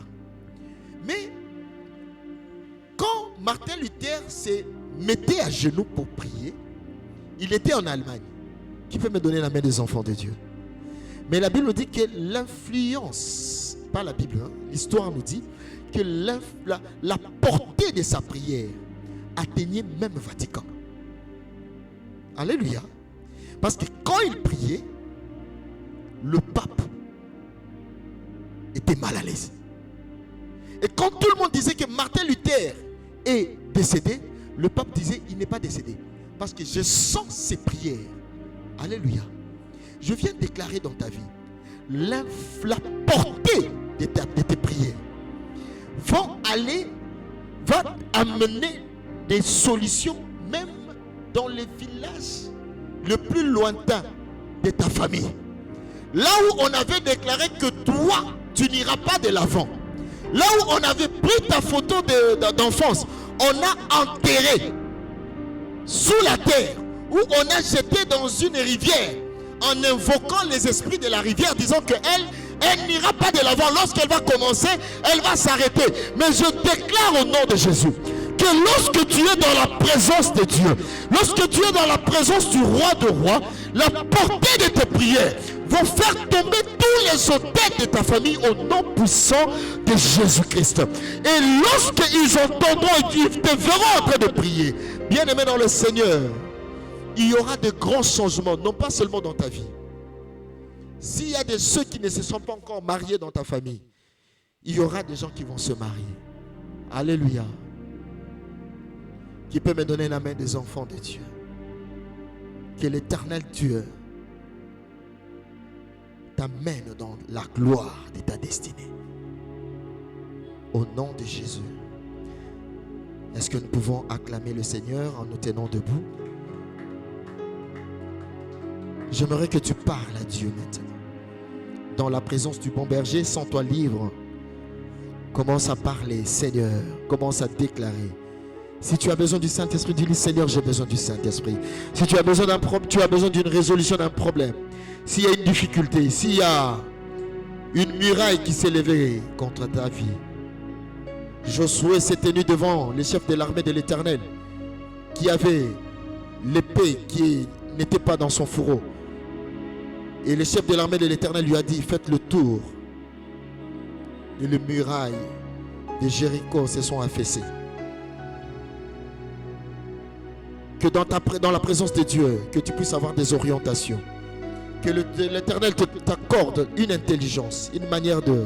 Mais quand Martin Luther se mettait à genoux pour prier, il était en Allemagne. Qui peut me donner la main des enfants de Dieu? Mais la Bible nous dit que l'influence, pas la Bible, hein, l'histoire nous dit que la portée de sa prière atteignait même le Vatican. Alléluia. Parce que quand il priait, le pape était mal à l'aise. Et quand tout le monde disait que Martin Luther est décédé, le pape disait il n'est pas décédé. Parce que je sens ses prières. Alléluia. Je viens de déclarer dans ta vie la portée de tes prières va amener des solutions même dans les villages le plus lointain de ta famille. Là où on avait déclaré que toi, tu n'iras pas de l'avant. Là où on avait pris ta photo d'enfance, on a enterré sous la terre, où on a jeté dans une rivière en invoquant les esprits de la rivière, disant qu'elle n'ira pas de l'avant. Lorsqu'elle va commencer, elle va s'arrêter. Mais je déclare au nom de Jésus que lorsque tu es dans la présence de Dieu, lorsque tu es dans la présence du roi de rois, la portée de tes prières vont faire tomber tous les hôtels de ta famille au nom puissant de Jésus-Christ. Et lorsqu'ils entendront, ils te verront en train de prier, bien-aimé dans le Seigneur, il y aura de grands changements, non pas seulement dans ta vie. S'il y a ceux qui ne se sont pas encore mariés dans ta famille, il y aura des gens qui vont se marier. Alléluia. Qui peut me donner la main des enfants de Dieu? Que l'Éternel Dieu t'amène dans la gloire de ta destinée. Au nom de Jésus. Est-ce que nous pouvons acclamer le Seigneur en nous tenant debout? J'aimerais que tu parles à Dieu maintenant. Dans la présence du bon berger, sens-toi libre. Commence à parler, Seigneur. Commence à déclarer. Si tu as besoin du Saint-Esprit, dis-lui, Seigneur, j'ai besoin du Saint-Esprit. Si tu as besoin tu as besoin d'une résolution d'un problème, s'il y a une difficulté, s'il y a une muraille qui s'est levée contre ta vie. Josué s'est tenu devant les chefs de l'armée de l'Éternel qui avait l'épée qui n'était pas dans son fourreau. Et le chef de l'armée de l'Éternel lui a dit, faites le tour. Et les murailles de Jéricho se sont affaissées. Que dans la présence de Dieu, que tu puisses avoir des orientations. Que l'Éternel t'accorde une intelligence, une manière de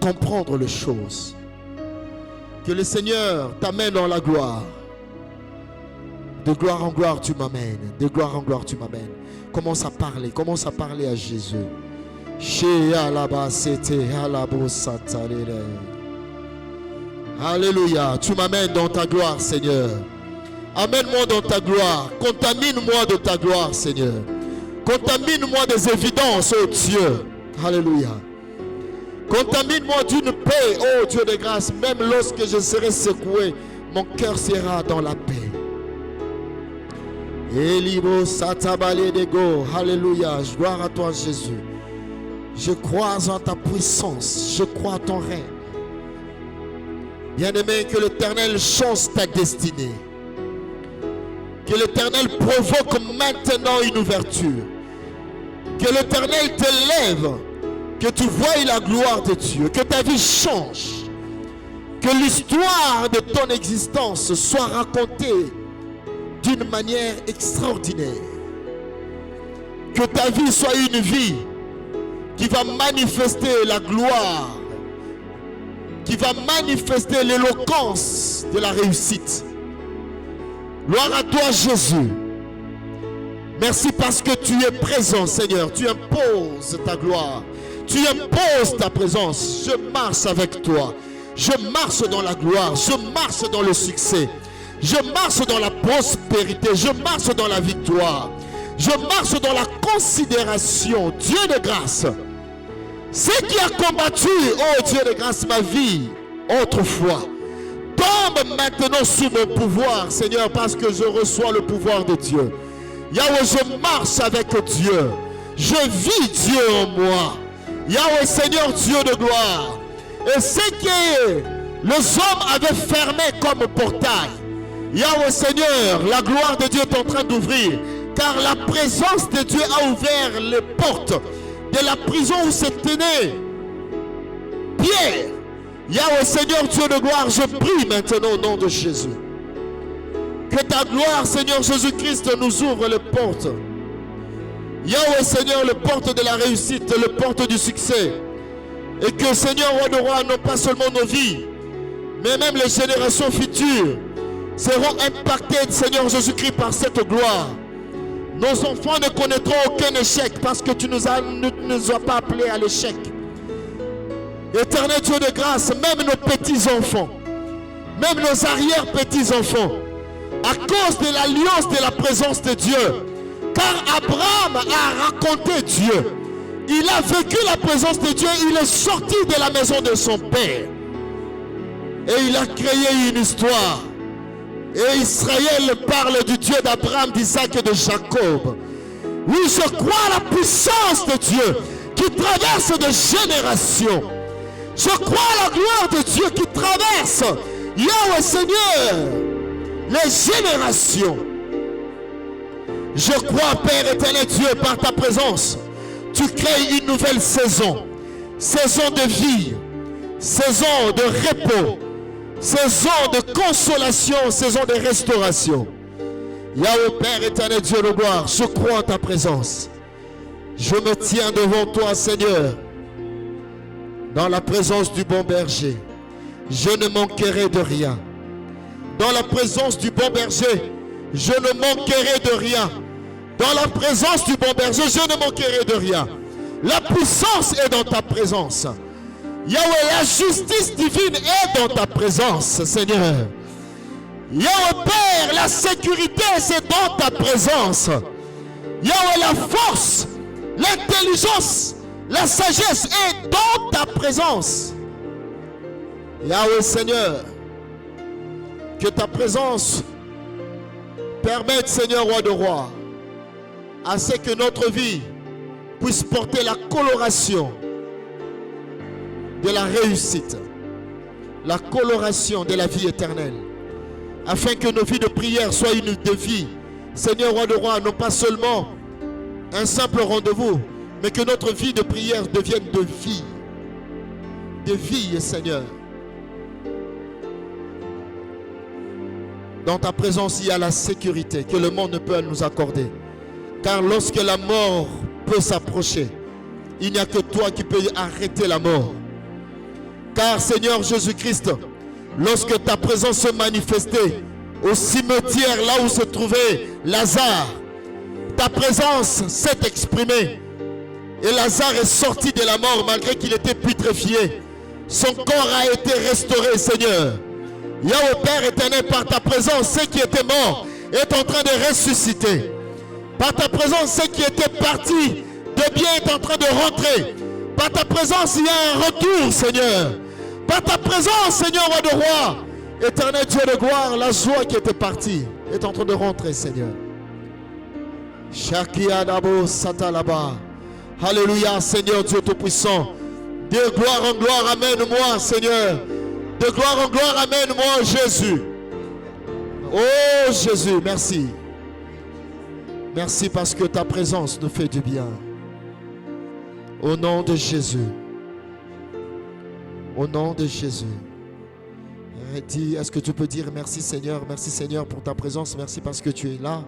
comprendre les choses. Que le Seigneur t'amène dans la gloire. De gloire en gloire tu m'amènes. De gloire en gloire tu m'amènes. Commence à parler à Jésus. Alléluia. Tu m'amènes dans ta gloire, Seigneur. Amène-moi dans ta gloire. Contamine-moi de ta gloire, Seigneur. Contamine-moi des évidences, oh Dieu. Alléluia. Contamine-moi d'une paix, oh Dieu de grâce. Même lorsque je serai secoué, mon cœur sera dans la paix. Elibo satabale dego. Alléluia. Gloire à toi, Jésus. Je crois en ta puissance. Je crois en ton règne. Bien-aimé, que l'Éternel change ta destinée. Que l'Éternel provoque maintenant une ouverture. Que l'Éternel te lève. Que tu voies la gloire de Dieu. Que ta vie change. Que l'histoire de ton existence soit racontée d'une manière extraordinaire. Que ta vie soit une vie qui va manifester la gloire, qui va manifester l'éloquence de la réussite. Gloire à toi, Jésus. Merci parce que tu es présent, Seigneur. Tu imposes ta gloire. Tu imposes ta présence. Je marche avec toi. Je marche dans la gloire. Je marche dans le succès. Je marche dans la prospérité. Je marche dans la victoire. Je marche dans la considération. Dieu de grâce. Ce qui a combattu, oh Dieu de grâce, ma vie autrefois, tombe maintenant sous mon pouvoir, Seigneur, parce que je reçois le pouvoir de Dieu. Yahweh, je marche avec Dieu. Je vis Dieu en moi. Yahweh, Seigneur, Dieu de gloire. Et ce que les hommes avaient fermé comme portail, Yahweh, Seigneur, la gloire de Dieu est en train d'ouvrir. Car la présence de Dieu a ouvert les portes de la prison où se tenait Pierre. Yahweh, Seigneur, Dieu de gloire, je prie maintenant au nom de Jésus. Que ta gloire, Seigneur Jésus-Christ, nous ouvre les portes. Yahweh, Seigneur, les portes de la réussite, les portes du succès. Et que, Seigneur, roi de roi, non pas seulement nos vies, mais même les générations futures seront impactées, Seigneur Jésus-Christ, par cette gloire. Nos enfants ne connaîtront aucun échec parce que tu ne nous as pas appelés à l'échec. Éternel Dieu de grâce, même nos petits-enfants, même nos arrière-petits-enfants, à cause de l'alliance de la présence de Dieu, car Abraham a raconté Dieu, il a vécu la présence de Dieu, il est sorti de la maison de son père et il a créé une histoire. Et Israël parle du Dieu d'Abraham, d'Isaac et de Jacob. Oui, je crois à la puissance de Dieu qui traverse de générations. Je crois à la gloire de Dieu qui traverse, Yahweh Seigneur, les générations. Je crois, Père éternel Dieu, par ta présence, tu crées une nouvelle saison. Saison de vie, saison de repos, saison de consolation, saison de restauration. Yahweh Père éternel Dieu de gloire, je crois en ta présence. Je me tiens devant toi, Seigneur, dans la présence du bon berger. Je ne manquerai de rien. Dans la présence du bon berger, je ne manquerai de rien. Dans la présence du bon berger, je ne manquerai de rien. La puissance est dans ta présence. Yahweh, la justice divine est dans ta présence, Seigneur. Yahweh Père, la sécurité, c'est dans ta présence. Yahweh, la force, l'intelligence, la sagesse est dans ta présence. Yahweh Seigneur, que ta présence permette, Seigneur, roi de rois, à ce que notre vie puisse porter la coloration de la réussite, la coloration de la vie éternelle, afin que nos vies de prière soient une de vie, Seigneur, roi de rois, non pas seulement un simple rendez-vous, mais que notre vie de prière devienne de vie, Seigneur. Dans ta présence, il y a la sécurité que le monde ne peut nous accorder. Car lorsque la mort peut s'approcher, il n'y a que toi qui peux arrêter la mort. Car Seigneur Jésus-Christ, lorsque ta présence se manifestait au cimetière, là où se trouvait Lazare, ta présence s'est exprimée. Et Lazare est sorti de la mort malgré qu'il était putréfié. Son corps a été restauré, Seigneur. Yahweh Père éternel, par ta présence, ce qui était mort est en train de ressusciter. Par ta présence, ce qui était parti de bien est en train de rentrer. Par ta présence, il y a un retour, Seigneur. Par ta présence, Seigneur, roi de rois, éternel Dieu de gloire, la joie qui était partie est en train de rentrer, Seigneur. Shakiadabo Satalaba. Alléluia, Seigneur Dieu Tout-Puissant. De gloire en gloire, amène-moi, Seigneur. De gloire en gloire, amène-moi, Jésus. Oh Jésus, merci. Merci parce que ta présence nous fait du bien. Au nom de Jésus. Au nom de Jésus. Dis, est-ce que tu peux dire merci Seigneur pour ta présence, merci parce que tu es là.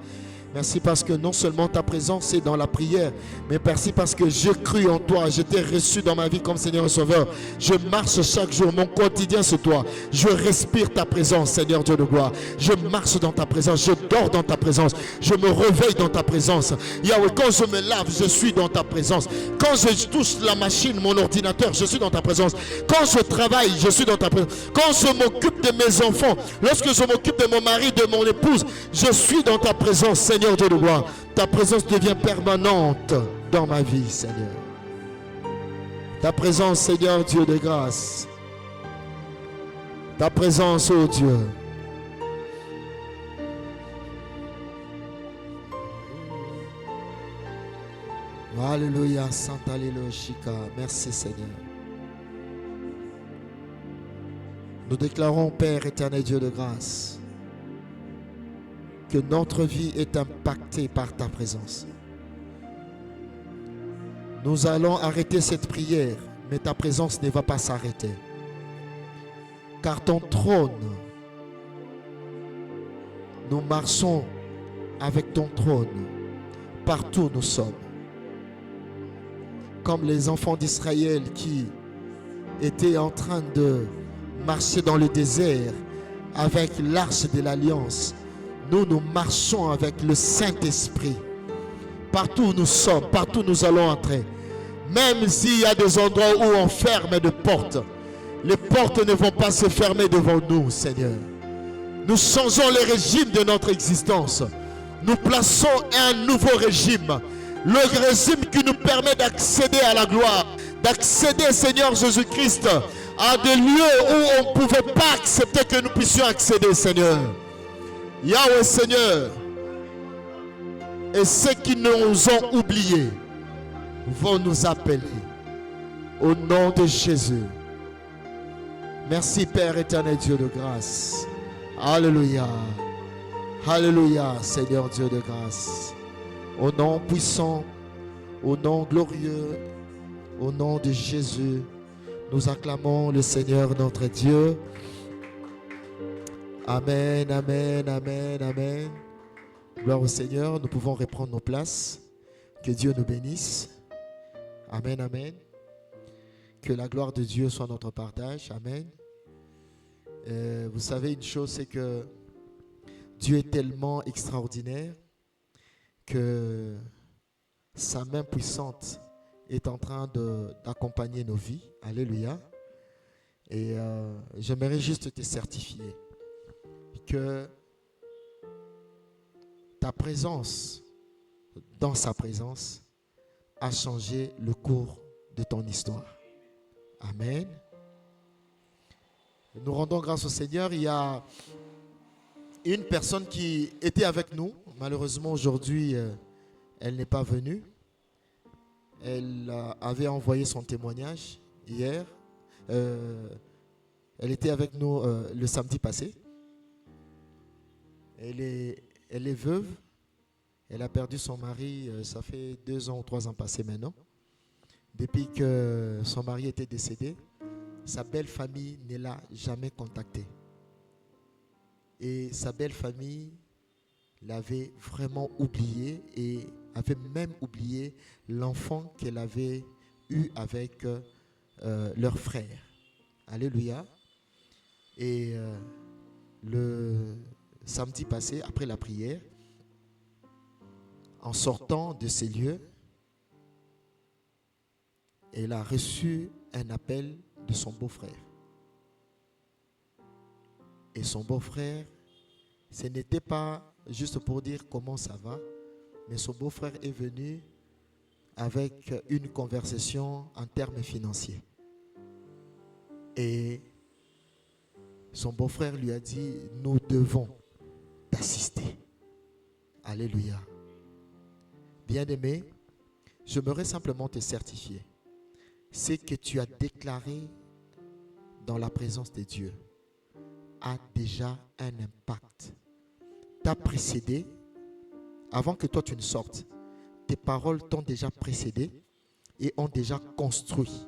Merci parce que non seulement ta présence est dans la prière, mais merci parce que j'ai cru en toi, je t'ai reçu dans ma vie comme Seigneur et Sauveur. Je marche chaque jour, mon quotidien c'est toi. Je respire ta présence, Seigneur Dieu de gloire. Je marche dans ta présence, je dors dans ta présence, je me réveille dans ta présence. Yahweh, quand je me lave, je suis dans ta présence. Quand je touche la machine, mon ordinateur, je suis dans ta présence. Quand je travaille, je suis dans ta présence. Quand je m'occupe de mes enfants, lorsque je m'occupe de mon mari, de mon épouse, je suis dans ta présence, Seigneur Dieu de gloire. Ta présence devient permanente dans ma vie, Seigneur. Ta présence, Seigneur Dieu de grâce. Ta présence, oh Dieu. Alléluia, Saint Alléluia, Shika. Merci Seigneur. Nous déclarons, Père éternel Dieu de grâce, que notre vie est impactée par ta présence. Nous allons arrêter cette prière, mais ta présence ne va pas s'arrêter. Car ton trône, nous marchons avec ton trône partout où nous sommes. Comme les enfants d'Israël qui étaient en train de marcher dans le désert avec l'arche de l'alliance. Nous marchons avec le Saint-Esprit. Partout où nous sommes, partout où nous allons entrer. Même s'il y a des endroits où on ferme des portes, les portes ne vont pas se fermer devant nous, Seigneur. Nous changeons le régime de notre existence. Nous plaçons un nouveau régime. Le régime qui nous permet d'accéder à la gloire, d'accéder, Seigneur Jésus-Christ, à des lieux où on ne pouvait pas accepter que nous puissions accéder, Seigneur. Yahweh, Seigneur, et ceux qui nous ont oubliés vont nous appeler au nom de Jésus. Merci Père éternel Dieu de grâce. Alléluia. Alléluia, Seigneur Dieu de grâce. Au nom puissant, au nom glorieux, au nom de Jésus, nous acclamons le Seigneur notre Dieu. Amen, amen, amen, amen. Gloire au Seigneur, nous pouvons reprendre nos places. Que Dieu nous bénisse. Amen, amen. Que la gloire de Dieu soit notre partage. Amen. Vous savez une chose, c'est que Dieu est tellement extraordinaire que sa main puissante est en train d'accompagner nos vies. Alléluia. Et j'aimerais juste te certifier que ta présence, dans sa présence, a changé le cours de ton histoire. Amen. Nous rendons grâce au Seigneur. Il y a une personne qui était avec nous. Malheureusement, aujourd'hui, elle n'est pas venue. Elle avait envoyé son témoignage hier. Elle était avec nous le samedi passé. Elle est veuve. Elle a perdu son mari, ça fait 2 ans ou 3 ans passés maintenant. Depuis que son mari était décédé, sa belle famille ne l'a jamais contacté. Et sa belle famille l'avait vraiment oublié et avait même oublié l'enfant qu'elle avait eu avec leur frère. Alléluia. Et le samedi passé, après la prière, en sortant de ces lieux, elle a reçu un appel de son beau-frère. Et son beau-frère, ce n'était pas juste pour dire comment ça va, mais son beau-frère est venu avec une conversation en termes financiers. Et son beau-frère lui a dit, nous devons t'assister. Alléluia. Bien-aimé, j'aimerais simplement te certifier. Ce que tu as déclaré dans la présence de Dieu a déjà un impact. T'a précédé, avant que toi tu ne sortes, tes paroles t'ont déjà précédé et ont déjà construit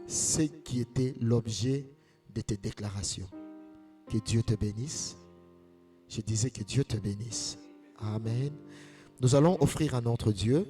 ce qui était l'objet de tes déclarations. Que Dieu te bénisse. Je disais que Dieu te bénisse. Amen. Nous allons offrir à notre Dieu